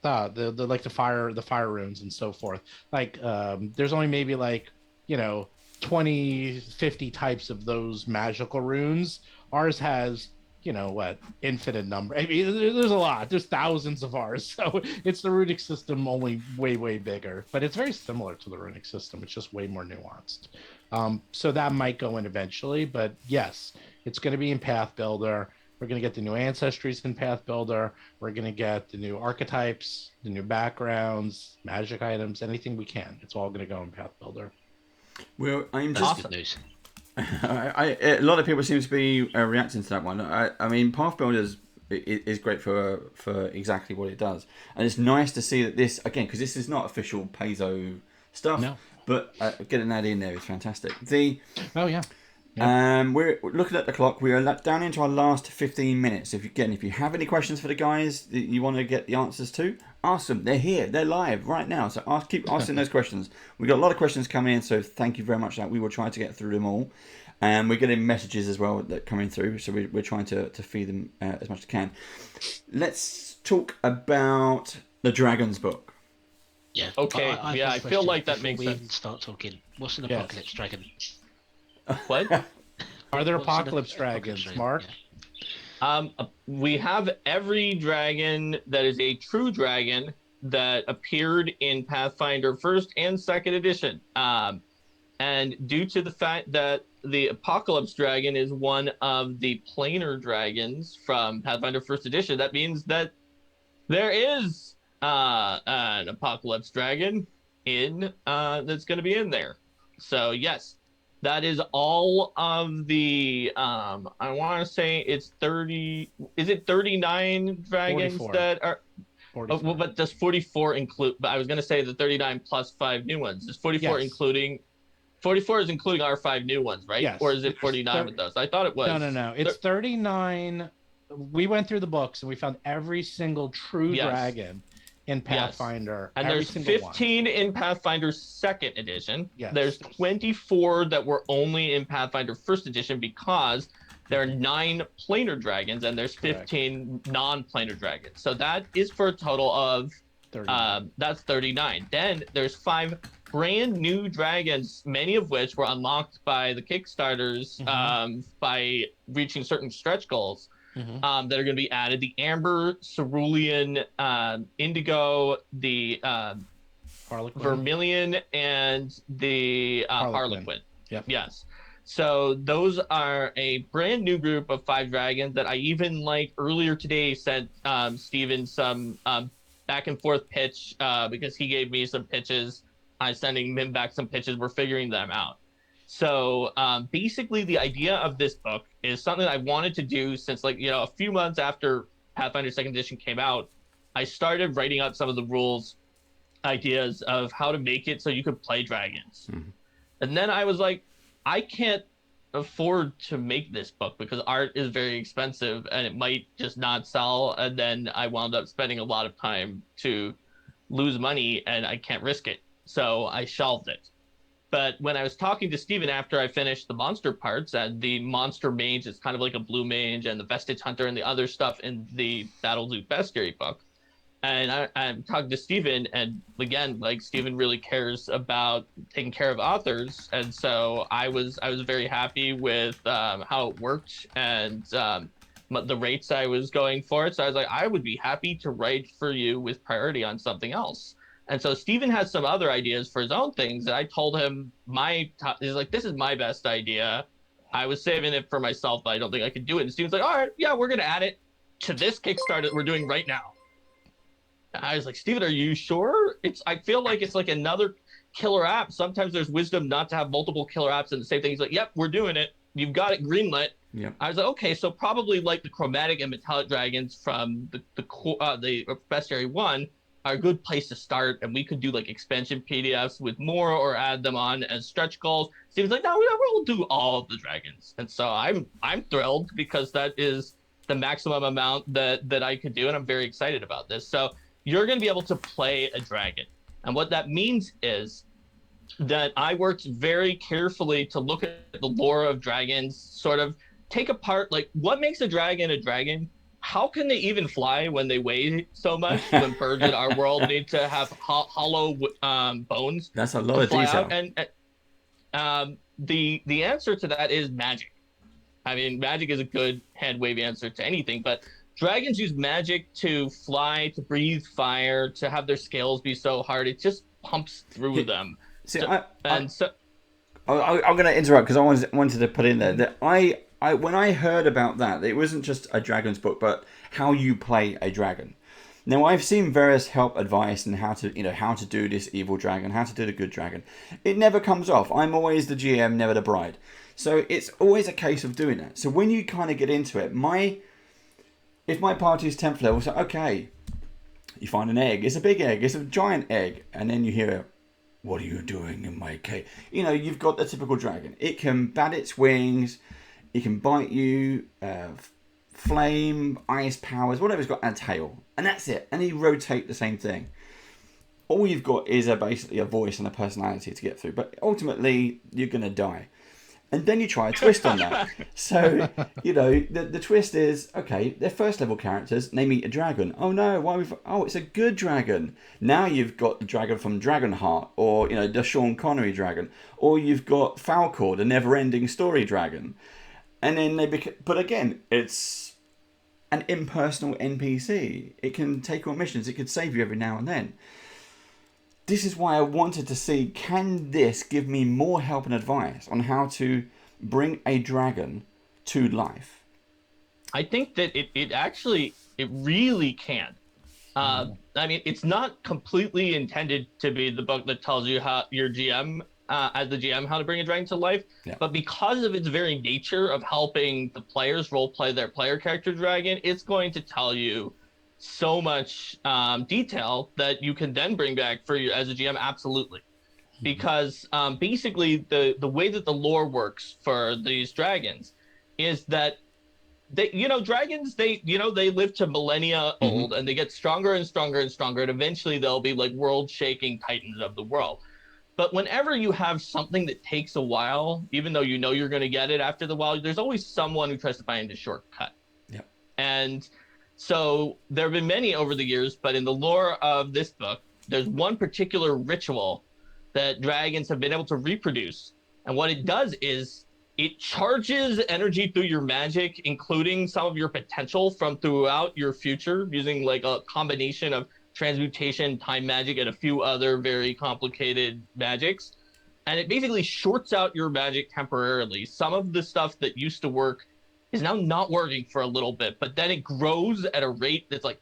like the fire runes and so forth. Like there's only maybe like 20-50 types of those magical runes. Ours has infinite number. I mean, there's a lot. There's thousands of ours. So it's the runic system, only way bigger. But it's very similar to the runic system. It's just way more nuanced. So that might go in eventually. But yes, it's going to be in Path Builder. We're going to get the new ancestries in Path Builder. We're going to get the new archetypes, the new backgrounds, magic items, anything we can. It's all going to go in Path Builder. Well, I'm just... Awesome news. A lot of people seem to be reacting to that one. I mean, Path Builders is great for exactly what it does, and it's nice to see that this, again, because this is not official Paizo stuff, but getting that in there is fantastic. We're looking at the clock. We are down into our last 15 minutes. If you have any questions for the guys that you want to get the answers to, ask them. They're here. They're live right now. So keep asking those questions. We've got a lot of questions coming in, so thank you very much for that. We will try to get through them all. And we're getting messages as well that coming through, so we're trying to feed them as much as we can. Let's talk about the Dragon's book. Yeah. Okay, I've yeah, got a I feel question like that before makes we sense. even start talking. What's an Yes. apocalypse dragon? What? Are there What's an apocalypse dragons, dragon? Mark? Yeah. We have every dragon that is a true dragon that appeared in Pathfinder First and Second Edition. And due to the fact that the Apocalypse Dragon is one of the planar dragons from Pathfinder First Edition, that means that there is an Apocalypse Dragon in that's going to be in there. So yes, that is all of the I want to say it's 30. Is it 39 dragons 44. that are? 44. Well, but does 44 include? But I was going to say the 39 plus 5 new ones. Is 44 Yes. including? 44 is including our 5 new ones, right? Yes. Or is it 49 with those? I thought it was. No. It's 39. We went through the books and we found every single true Yes. dragon in Pathfinder. And every there's single 15 in Pathfinder Second Edition. Yes. There's 24 that were only in Pathfinder First Edition because there are 9 planar dragons and there's 15 non-planar dragons. So that is for a total of 39. that's 39. Then there's 5 brand new dragons, many of which were unlocked by the Kickstarters by reaching certain stretch goals. That are going to be added: the Amber, Cerulean, Indigo, the Harlequin. Vermilion, and the Harlequin. Yep. Yes. So those are a brand new group of 5 dragons that I even earlier today sent Steven some back and forth pitch because he gave me some pitches. I'm sending him back some pitches. We're figuring them out. So basically, the idea of this book is something I wanted to do since, a few months after Pathfinder Second Edition came out. I started writing out some of the rules, ideas of how to make it so you could play dragons. And then I was like, I can't afford to make this book because art is very expensive and it might just not sell. And then I wound up spending a lot of time to lose money and I can't risk it. So I shelved it. But when I was talking to Steven after I finished the monster parts, and the monster mage is kind of like a blue mage, and the vestige hunter and the other stuff in the BattleZoo Bestiary book, and I'm talking to Steven, and again, Steven really cares about taking care of authors, and so I was very happy with how it worked and the rates I was going for. So I was like, I would be happy to write for you with priority on something else. And so Steven has some other ideas for his own things. And I told him he's like, this is my best idea. I was saving it for myself, but I don't think I could do it. And Steven's like, all right, yeah, we're going to add it to this Kickstarter that we're doing right now. And I was like, Steven, are you sure? I feel like it's like another killer app. Sometimes there's wisdom not to have multiple killer apps in the same thing. He's like, yep, we're doing it. You've got it greenlit. Yep. I was like, okay, so probably like the chromatic and metallic dragons from the Bestiary 1 are a good place to start, and we could do expansion PDFs with more or add them on as stretch goals. Steven's like, no, we'll do all of the dragons. And so I'm thrilled because that is the maximum amount that I could do, and I'm very excited about this. So you're going to be able to play a dragon. And what that means is that I worked very carefully to look at the lore of dragons, sort of take apart what makes a dragon a dragon. How can they even fly when they weigh so much? When birds in our world need to have hollow bones. That's a lot of detail. And the answer to that is magic. I mean, magic is a good hand-wavy answer to anything, but dragons use magic to fly, to breathe fire, to have their scales be so hard. It just pumps through them. See, I'm going to interrupt because I wanted to put in there that when I heard about that, it wasn't just a dragon's book, but how you play a dragon. Now, I've seen various help advice on how to do this evil dragon, how to do the good dragon. It never comes off. I'm always the GM, never the bride. So it's always a case of doing that. So when you kind of get into it, if my party is 10th level, so okay, you find an egg. It's a big egg. It's a giant egg. And then you hear, what are you doing in my cave? You've got the typical dragon. It can bat its wings. It can bite you, flame, ice powers, whatever it's got, and tail. And that's it. And you rotate the same thing. All you've got is basically a voice and a personality to get through. But ultimately, you're going to die. And then you try a twist on that. So, you know, the twist is, okay, they're first level characters, they meet a dragon. Oh no, it's a good dragon. Now you've got the dragon from Dragonheart, or, you know, the Sean Connery dragon. Or you've got Falcor, the never-ending story dragon. And then but again, it's an impersonal NPC. It can take on missions, it could save you every now and then. This is why I wanted to see, can this give me more help and advice on how to bring a dragon to life? I think that it really can. I mean, it's not completely intended to be the book that tells you how your GM, as the GM, how to bring a dragon to life. Yeah. But because of its very nature of helping the players role play their player character dragon, it's going to tell you so much detail that you can then bring back for you as a GM. Absolutely. Because basically the way that the lore works for these dragons is that dragons, they live to millennia old, and they get stronger and stronger and stronger, and eventually they'll be like world-shaking titans of the world. But whenever you have something that takes a while, even though you know you're going to get it after the while, there's always someone who tries to find a shortcut. Yep. And so there have been many over the years, but in the lore of this book, there's one particular ritual that dragons have been able to reproduce. And what it does is it charges energy through your magic, including some of your potential from throughout your future, using like a combination of transmutation, time magic, and a few other very complicated magics. And it basically shorts out your magic temporarily. Some of the stuff that used to work is now not working for a little bit, but then it grows at a rate that's like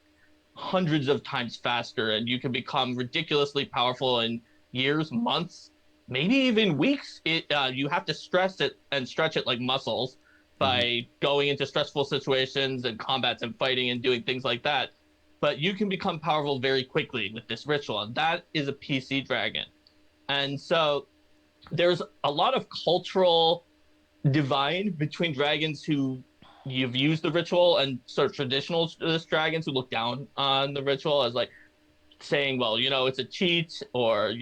hundreds of times faster, and you can become ridiculously powerful in years, months, maybe even weeks. You have to stress it and stretch it like muscles by going into stressful situations and combats and fighting and doing things like that. But you can become powerful very quickly with this ritual, and that is a PC dragon. And so there's a lot of cultural divide between dragons who you've used the ritual and sort of traditionalist dragons who look down on the ritual as like saying, well, it's a cheat, or,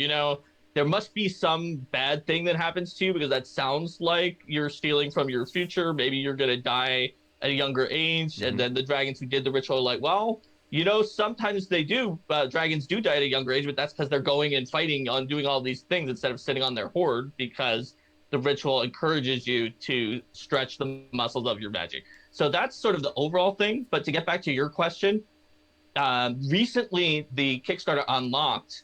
there must be some bad thing that happens to you because that sounds like you're stealing from your future. Maybe you're going to die at a younger age. And then the dragons who did the ritual are like, well, sometimes they do. Dragons do die at a younger age, but that's because they're going and fighting on doing all these things instead of sitting on their hoard, because the ritual encourages you to stretch the muscles of your magic. So that's sort of the overall thing. But to get back to your question, recently the Kickstarter unlocked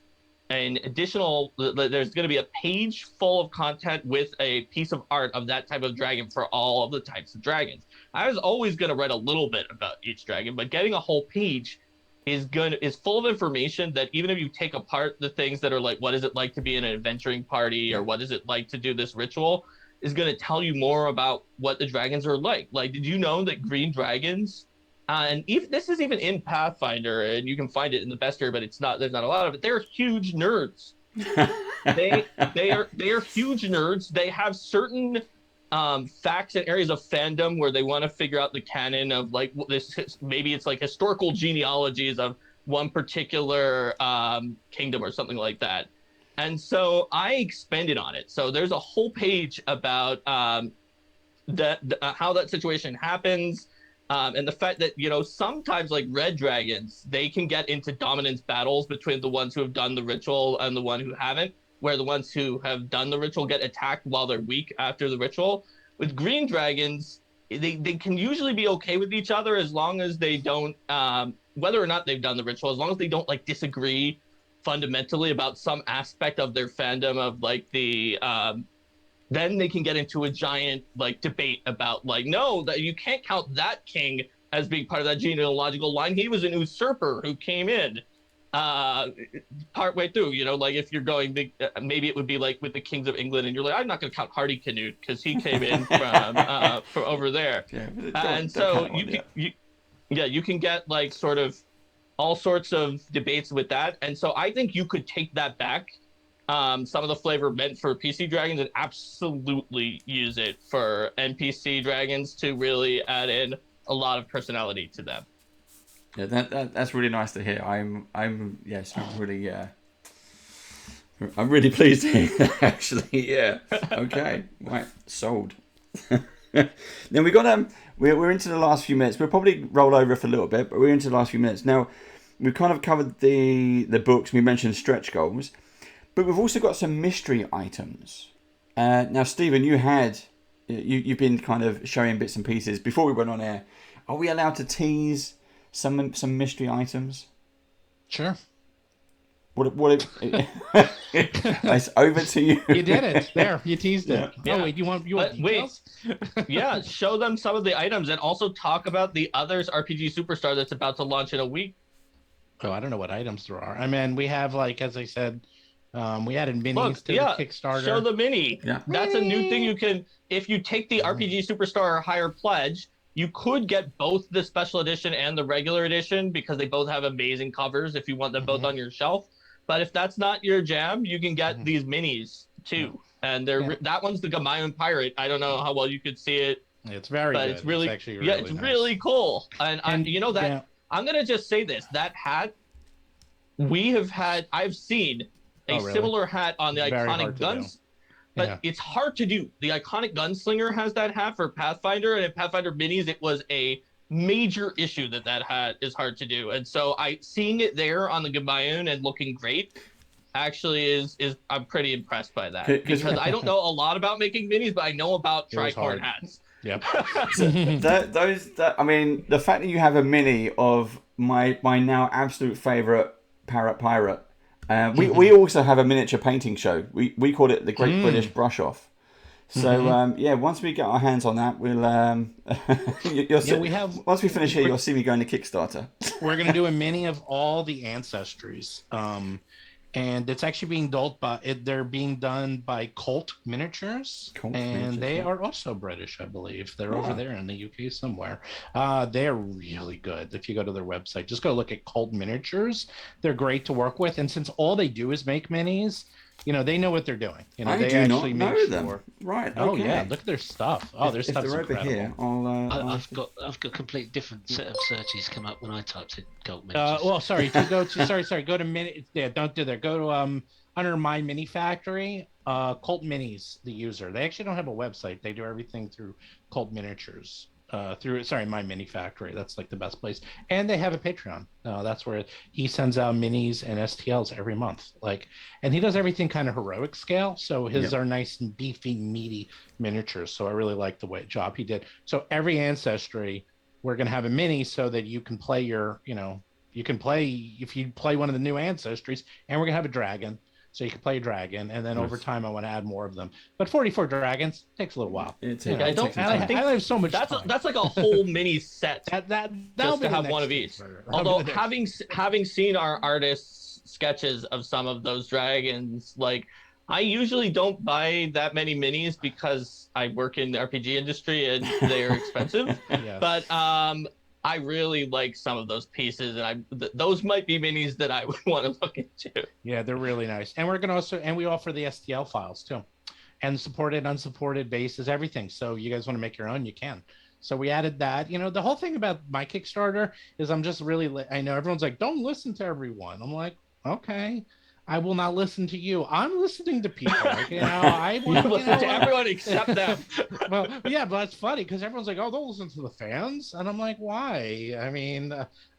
an additional, there's going to be a page full of content with a piece of art of that type of dragon for all of the types of dragons. I was always going to write a little bit about each dragon, but getting a whole page is full of information that even if you take apart the things that are like, what is it like to be in an adventuring party, or what is it like to do this ritual, is going to tell you more about what the dragons are like. Like, did you know that green dragons, and even this is even in Pathfinder, and you can find it in the bestiary, but there's not a lot of it. They're huge nerds. they are huge nerds. They have certain facts and areas of fandom where they want to figure out the canon of like this. Maybe it's like historical genealogies of one particular kingdom or something like that. And so I expanded on it. So there's a whole page about how that situation happens. And the fact that, sometimes like red dragons, they can get into dominance battles between the ones who have done the ritual and the one who haven't, where the ones who have done the ritual get attacked while they're weak after the ritual. With green dragons, they can usually be okay with each other as long as they don't, whether or not they've done the ritual, as long as they don't like disagree fundamentally about some aspect of their fandom of like the then they can get into a giant like debate about like, no, that you can't count that king as being part of that genealogical line. He was an usurper who came in partway through, like if you're going big, maybe it would be like with the kings of England, and you're like, I'm not going to count Hardicanute because he came in from over there. Yeah, and so you can get like sort of all sorts of debates with that. And so I think you could take that back, some of the flavor meant for PC dragons, and absolutely use it for NPC dragons to really add in a lot of personality to them. Yeah, that's really nice to hear. I'm really I'm really pleased to hear that, actually. Yeah. Okay. Right. Sold. Now we got we're into the last few minutes. We'll probably roll over for a little bit, but we're into the last few minutes now. We've kind of covered the books. We mentioned stretch goals, but we've also got some mystery items. Now, Stephen, you've been kind of showing bits and pieces before we went on air. Are we allowed to tease some mystery items? Sure. It's over to you. You did it. There, you teased it. Yeah. Oh wait, you want details? Yeah, show them some of the items and also talk about the others RPG Superstar that's about to launch in a week. Oh, I don't know what items there are. I mean, we have, like, as I said, we added minis to the Kickstarter. Show the mini. Yeah. That's a new thing you can, if you take the RPG Superstar higher pledge, you could get both the special edition and the regular edition because they both have amazing covers if you want them both on your shelf. But if that's not your jam, you can get these minis too. And that one's the Gamayan Pirate. I don't know how well you could see it. It's very good. It's really, actually really it's nice. really cool. And you know that, yeah. I'm going to just say this, that hat, I've seen a similar hat on the iconic guns, but it's hard to do. The iconic Gunslinger has that hat for Pathfinder, and in Pathfinder Minis, it was a major issue that hat is hard to do. And so seeing it there on the Gamayun and looking great actually is I'm pretty impressed by that, because I don't know a lot about making minis, but I know about tricorn hats. Yep. I mean, the fact that you have a mini of my now absolute favorite Parrot Pirate. We also have a miniature painting show. We call it the Great British Brush Off. So once we get our hands on that, we'll once we finish here, you'll see me going to Kickstarter. We're gonna do a mini of all the ancestries, and it's actually being they're being done by Colt Miniatures, they are also British, I believe. They're over there in the UK somewhere. They're really good. If you go to their website, just go look at Colt Miniatures. They're great to work with, and since all they do is make minis, they know what they're doing. They actually make them. Right. Oh okay. yeah, look at their stuff. Oh, their stuff's they're incredible. Over here, I've got a complete different set of searches come up when I typed in Gold Miniatures. Well, sorry. To go to go to mini. Yeah, don't do that. Go to under My Mini Factory. Colt Minis, the user. They actually don't have a website. They do everything through Colt Miniatures. My Mini Factory. That's like the best place. And they have a Patreon. That's where he sends out minis and STLs every month. And he does everything kind of heroic scale. So his are nice and beefy, meaty miniatures. So I really like the job he did. So every ancestry, we're going to have a mini so that you can play if you play one of the new ancestries, and we're going to have a dragon. So you can play a dragon, and then over time I want to add more of them. But 44 dragons takes a little while. I have so much. That's like a whole mini set. just to have one of each. Although having seen our artists' sketches of some of those dragons, I usually don't buy that many minis because I work in the RPG industry and they are expensive. Yes. But I really like some of those pieces, and those might be minis that I would want to look into. Yeah, they're really nice, and we're gonna we offer the STL files too, and supported, unsupported bases, everything. So you guys want to make your own, you can. So we added that. The whole thing about my Kickstarter is I'm just really. I know everyone's like, don't listen to everyone. I'm like, okay. I will not listen to you. I'm listening to people. I will listen to everyone except them. Well, yeah, but it's funny because everyone's like, "Oh, don't listen to the fans," and I'm like, "Why?" I mean,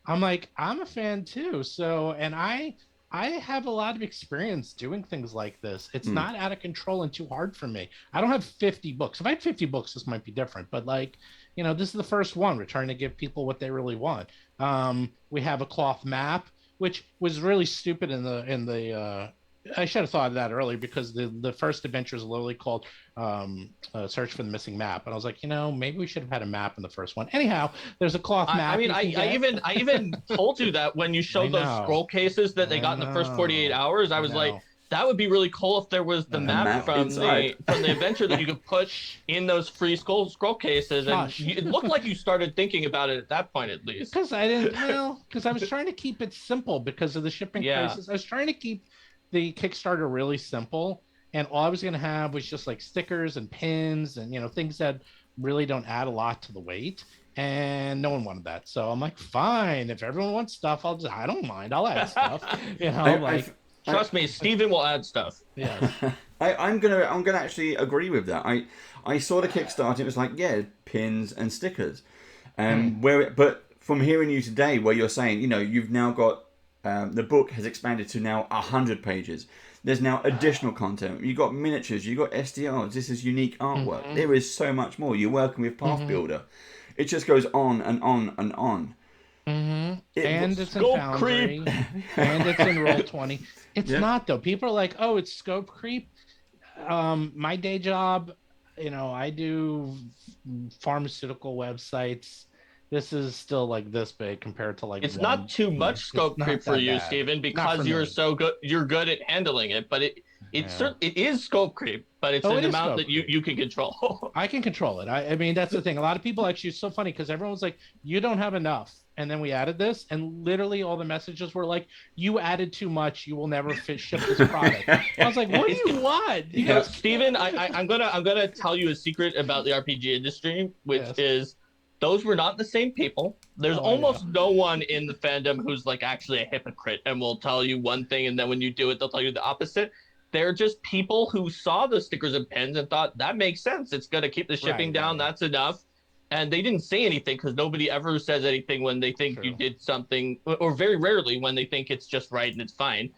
I'm like, I'm a fan too. So, and I have a lot of experience doing things like this. It's not out of control and too hard for me. I don't have 50 books. If I had 50 books, this might be different. But this is the first one. We're trying to give people what they really want. We have a cloth map, which was really stupid in the I should have thought of that earlier, because the first adventure is literally called Search for the Missing Map, and I was like, maybe we should have had a map in the first one. Anyhow, there's a cloth map. I mean, I even told you that when you showed those scroll cases that they got in the first 48 hours, I was like, that would be really cool if there was the map from the adventure that you could put in those free scroll cases. And it looked like you started thinking about it at that point, at least. Because I was trying to keep it simple because of the shipping prices. I was trying to keep the Kickstarter really simple, and all I was going to have was just stickers and pins and things that really don't add a lot to the weight. And no one wanted that, so I'm like, fine, if everyone wants stuff, I don't mind, I'll add stuff. Trust me, Steven will add stuff. Yes. I'm gonna actually agree with that. I saw the Kickstarter. It was like, yeah, pins and stickers. But from hearing you today, where you're saying, you've now got the book has expanded to now 100 pages. There's now additional content. You've got miniatures. You've got SDRs. This is unique artwork. There is so much more. You're working with Path Builder. It just goes on and on and on. And it's in Scope Foundry, creep. and it's in Roll20. It's not though. People are like, "Oh, it's scope creep." My day job, I do pharmaceutical websites. This is still like this big compared to It's not too much scope creep for you, Steven, because you're so good. You're good at handling it, but it is scope creep, but it's an amount that you can control. I can control it. I mean, that's the thing. A lot of people actually, it's so funny because everyone's like, "You don't have enough." And then we added this, and literally all the messages were like, "You added too much. You will never ship this product." I was like, "What do you want?" Steven, I'm gonna tell you a secret about the RPG industry, which is those were not the same people. There's almost no one in the fandom who's like actually a hypocrite and will tell you one thing, and then when you do it, they'll tell you the opposite. They're just people who saw the stickers and pins and thought that makes sense. It's gonna keep the shipping down. That's enough. And they didn't say anything because nobody ever says anything when they think you did something, or very rarely when they think it's just right and it's fine.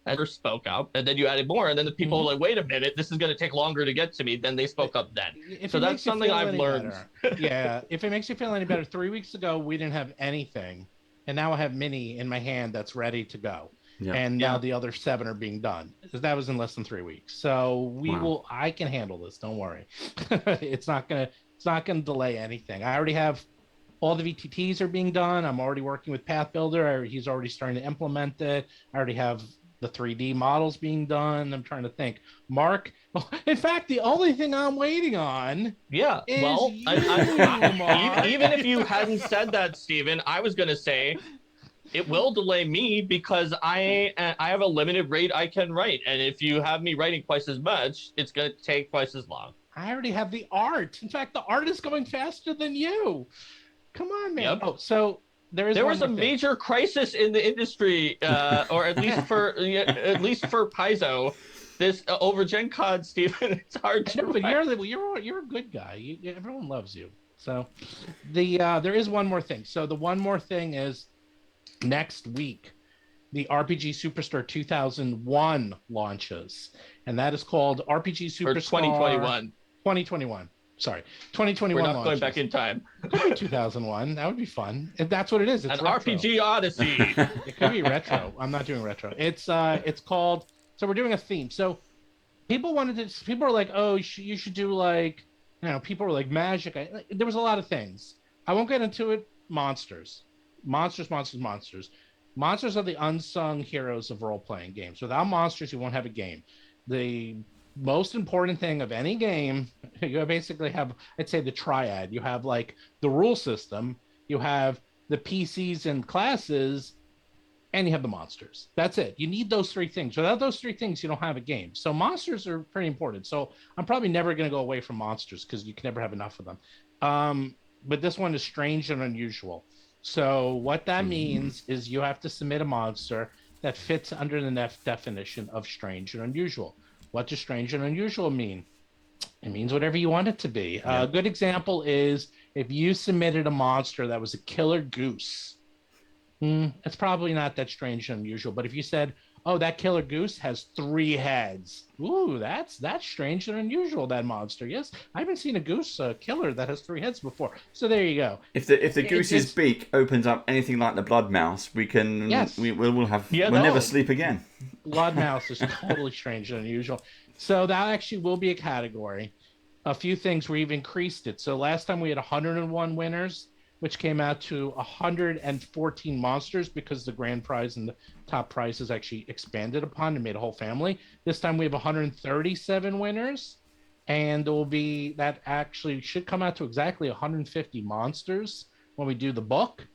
And spoke up, and then you added more, and then the people were like, "Wait a minute, this is going to take longer to get to me." Then they spoke up then. So that's something I've learned. Yeah, if it makes you feel any better, 3 weeks ago we didn't have anything, and now I have Mini in my hand that's ready to go. And now the other 7 are being done. That was in less than 3 weeks. So I can handle this. Don't worry. It's not gonna delay anything. I already have all the VTTs are being done. I'm already working with Path Builder. He's already starting to implement it. I already have the 3D models being done. I'm trying to think. Mark, in fact, the only thing I'm waiting on is even if you hadn't said that, Steven, I was going to say it will delay me because I have a limited rate I can write. And if you have me writing twice as much, it's going to take twice as long. I already have the art. In fact, the art is going faster than you. Come on, man. Oh, so there was a major crisis in the industry, or at least for Paizo. This over Gen Con, Steven, it's hard to. But you're a good guy. Everyone loves you. So there is one more thing. So the one more thing is next week, the RPG Superstar 2001 launches, and that is called RPG Superstar 2021. 2021. Sorry, 2021. We're not launches. going back in time. It could be 2001. That would be fun. If that's what it is. It's an retro. RPG Odyssey. It could be retro. I'm not doing retro. It's called. So we're doing a theme. So people are like, oh, you should do like, people were like magic. There was a lot of things. I won't get into it. Monsters are the unsung heroes of role-playing games. Without monsters, you won't have a game. The most important thing of any game, you basically have, I'd say, the triad. You have like the rule system, you have the PCs and classes, and you have the monsters. That's it. You need those 3 things. Without those 3 things, you don't have a game. So monsters are pretty important. So I'm probably never going to go away from monsters because you can never have enough of them. But this one is strange and unusual. So what that means is you have to submit a monster that fits under the definition of strange and unusual. What does strange and unusual mean? It means whatever you want it to be. A good example is if you submitted a monster that was a killer goose, it's probably not that strange and unusual. But if you said, oh, that killer goose has 3 heads, ooh, that's strange and unusual, that monster. Yes, I haven't seen a goose killer that has 3 heads before. So there you go. If the goose's beak opens up anything like the blood mouse, we can we'll never sleep again. Blood mouse is totally strange and unusual. So that actually will be a category. A few things we've increased it. So last time we had 101 winners, which came out to 114 monsters because the grand prize and the top prize is actually expanded upon and made a whole family. This time we have 137 winners, and that actually should come out to exactly 150 monsters when we do the book.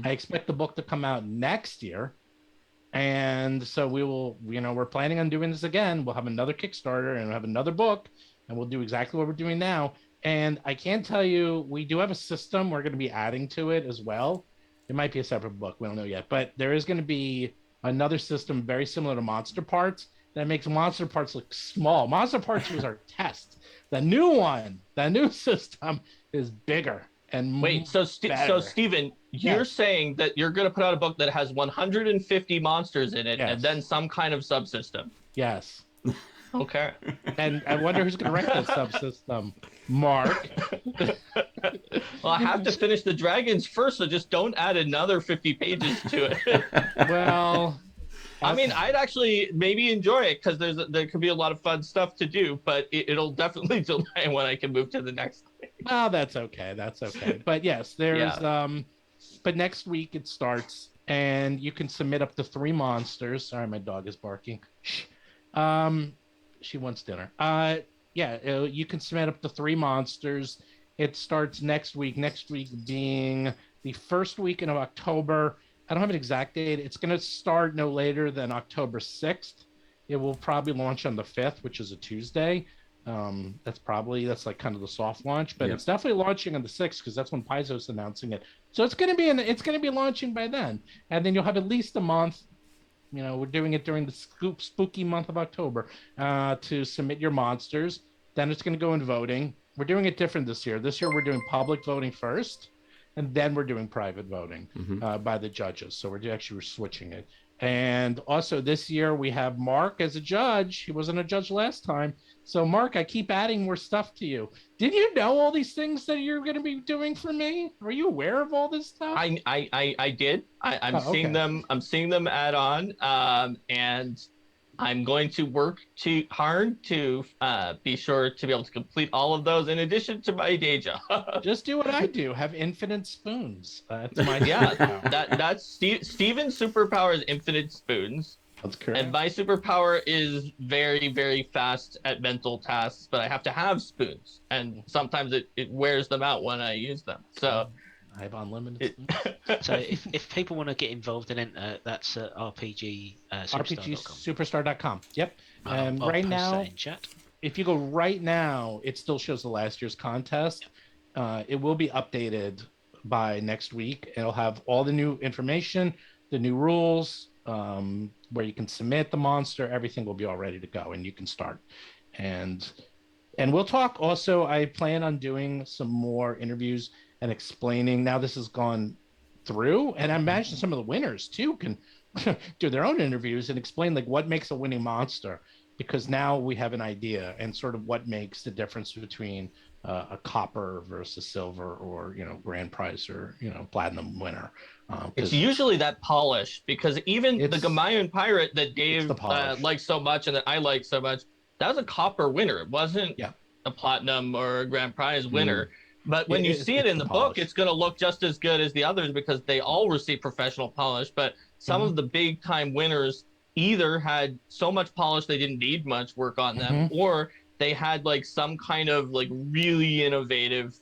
I expect the book to come out next year. And so we will, we're planning on doing this again. We'll have another Kickstarter and we'll have another book, and we'll do exactly what we're doing now. And I can tell you, we do have a system we're going to be adding to it as well. It might be a separate book. We don't know yet. But there is going to be another system very similar to Monster Parts that makes Monster Parts look small. Monster Parts was our test. The new system is bigger and Wait, so better. Steven, you're saying that you're going to put out a book that has 150 monsters in it and then some kind of subsystem? Yes. Okay. And I wonder who's going to write that subsystem. Mark. Well, I have to finish the dragons first, so just don't add another 50 pages to it. Well, I mean, I'd actually maybe enjoy it because there could be a lot of fun stuff to do, but it'll definitely delay when I can move to the next thing. Well, that's okay. That's okay. But yes, there's but next week it starts, and you can submit up to 3 monsters. Sorry, my dog is barking. Shh. She wants dinner. You can submit up to 3 monsters. It starts next week. Next week being the first weekend of October. I don't have an exact date. It's going to start no later than October 6th. It will probably launch on the 5th, which is a Tuesday. That's like kind of the soft launch, but it's definitely launching on the 6th because that's when Paizo's announcing it. So it's going to be launching by then, and then you'll have at least a month. You know, we're doing it during the spooky month of October to submit your monsters. Then it's going to go in voting. We're doing it different this year. This year we're doing public voting first, and then we're doing private voting by the judges. So we're switching it. And also this year we have Mark as a judge. He wasn't a judge last time. So Mark, I keep adding more stuff to you. Did you know all these things that you're going to be doing for me? Were you aware of all this stuff? I did. I'm seeing them. I'm seeing them add on. And I'm going to work hard to be sure to be able to complete all of those in addition to my day job. Just do what I do. Have infinite spoons. That's my that's Steven's superpower is infinite spoons. That's correct. And my superpower is very, very fast at mental tasks, but I have to have spoons. And sometimes it wears them out when I use them. So I have unlimited spoons. So if people want to get involved in it, that's RPG RPGSuperstar.com. Yep. I'll right post now, that in chat. if you go right now, it still shows the last year's contest. It will be updated by next week. It'll have all the new information, the new rules, where you can submit the monster. Everything will be all ready to go, and you can start. And we'll talk. Also, I plan on doing some more interviews and explaining. Now this has gone through, and I imagine some of the winners too can do their own interviews and explain like what makes a winning monster, because now we have an idea and sort of what makes the difference between a copper versus silver, or grand prize or platinum winner. It's usually that polish, because even the Gamayan pirate that Dave likes so much and that I like so much, that was a copper winner. It wasn't a platinum or a grand prize winner. But when you see it in the book, it's going to look just as good as the others because they all receive professional polish. But some of the big time winners either had so much polish they didn't need much work on them, or they had like some kind of like really innovative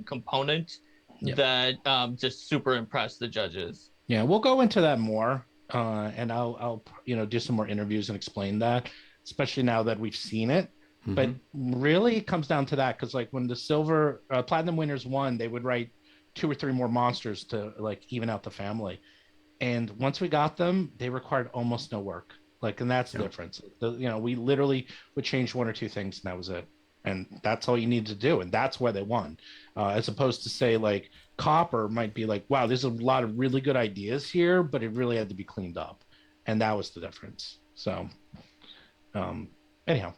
component that just super impressed the judges. Yeah, we'll go into that more, and I'll do some more interviews and explain that, especially now that we've seen it. But really, it comes down to that, because like when the silver platinum winners won, they would write 2 or 3 more monsters to like even out the family. And once we got them, they required almost no work. Like, and that's the difference. We literally would change 1 or 2 things, and that was it. And that's all you need to do, and that's why they won. As opposed to say like copper might be like, wow, there's a lot of really good ideas here, but it really had to be cleaned up, and that was the difference. So. Anyhow,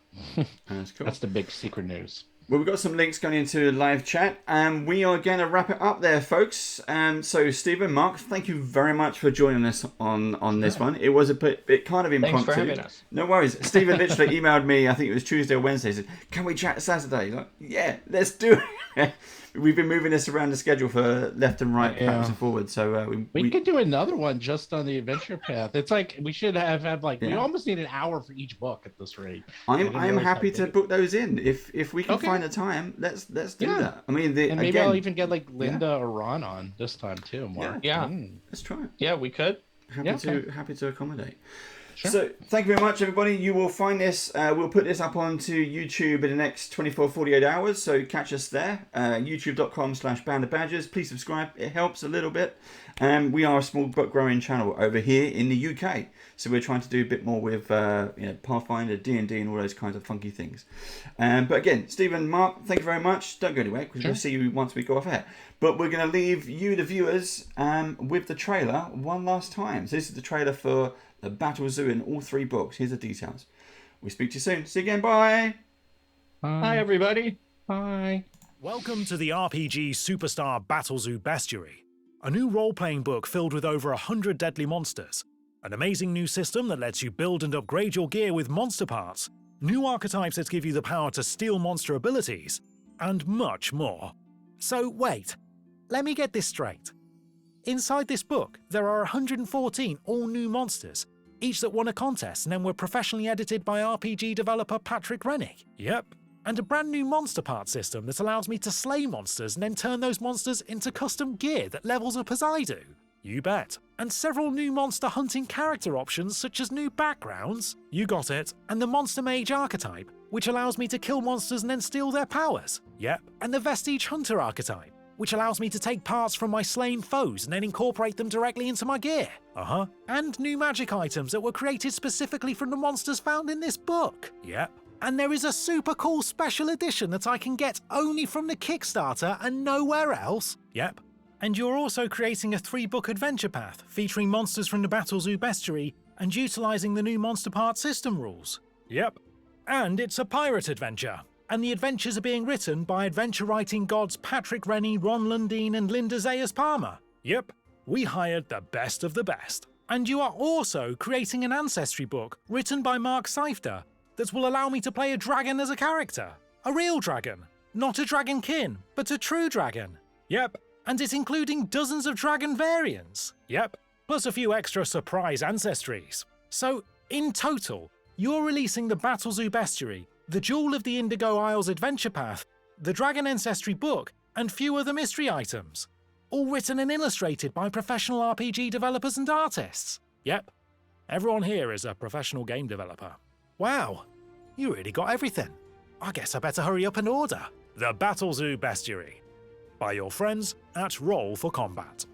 that's cool. That's the big secret news. Well, we've got some links going into live chat, and we are going to wrap it up there, folks. So, Stephen, Mark, thank you very much for joining us on this one. It was a bit kind of impromptu. Thanks for having us. No worries. Stephen literally emailed me, I think it was Tuesday or Wednesday, said, can we chat Saturday? Like, yeah, let's do it. We've been moving this around the schedule for left and right, backwards and forwards. So we could do another one just on the adventure path. It's like we should have had we almost need an hour for each book at this rate. I'm happy to book those in if we can find a time. Let's do that. I mean, and maybe I'll even get like Linda or Ron on this time too. Mark. Yeah. Let's try it. Yeah, we could. Happy to accommodate. Sure. So thank you very much, everybody. You will find this. We'll put this up onto YouTube in the next 24, 48 hours. So catch us there. YouTube.com/BandofBadgers. Please subscribe. It helps a little bit. We are a small but growing channel over here in the UK. So we're trying to do a bit more with Pathfinder, D&D, and all those kinds of funky things. But again, Stephen, Mark, thank you very much. Don't go anywhere because we'll see you once we go off air. But we're going to leave you, the viewers, with the trailer one last time. So this is the trailer for the BATTLEZOO in all 3 books. Here's the details. We'll speak to you soon. See you again. Bye. Hi, everybody. Bye. Welcome to the RPG Superstar BATTLEZOO Bestiary, a new role-playing book filled with over 100 deadly monsters, an amazing new system that lets you build and upgrade your gear with monster parts, new archetypes that give you the power to steal monster abilities, and much more. So wait, let me get this straight. Inside this book, there are 114 all-new monsters, each that won a contest and then were professionally edited by RPG developer Patrick Rennick. Yep. And a brand new monster part system that allows me to slay monsters and then turn those monsters into custom gear that levels up as I do. You bet. And several new monster hunting character options such as new backgrounds, you got it, and the Monster Mage archetype, which allows me to kill monsters and then steal their powers. Yep. And the Vestige Hunter archetype, which allows me to take parts from my slain foes and then incorporate them directly into my gear. And new magic items that were created specifically from the monsters found in this book. Yep. And there is a super cool special edition that I can get only from the Kickstarter and nowhere else. Yep. And you're also creating a 3-book adventure path featuring monsters from the BATTLEZOO Bestiary and utilising the new monster part system rules. Yep. And it's a pirate adventure. And the adventures are being written by adventure writing gods Patrick Rennie, Ron Lundeen and Linda Zayas-Palmer. Yep. We hired the best of the best. And you are also creating an ancestry book written by Mark SEIFTER that will allow me to play a dragon as a character. A real dragon. Not a dragonkin, but a true dragon. Yep. And it's including dozens of dragon variants. Yep. Plus a few extra surprise ancestries. So, in total, you're releasing the BATTLEZOO Bestiary, the Jewel of the Indigo Isles adventure path, the Dragon Ancestry book, and few other mystery items. All written and illustrated by professional RPG developers and artists. Yep. Everyone here is a professional game developer. Wow, you really got everything. I guess I better hurry up and order. The BATTLEZOO Bestiary. By your friends at Roll for Combat.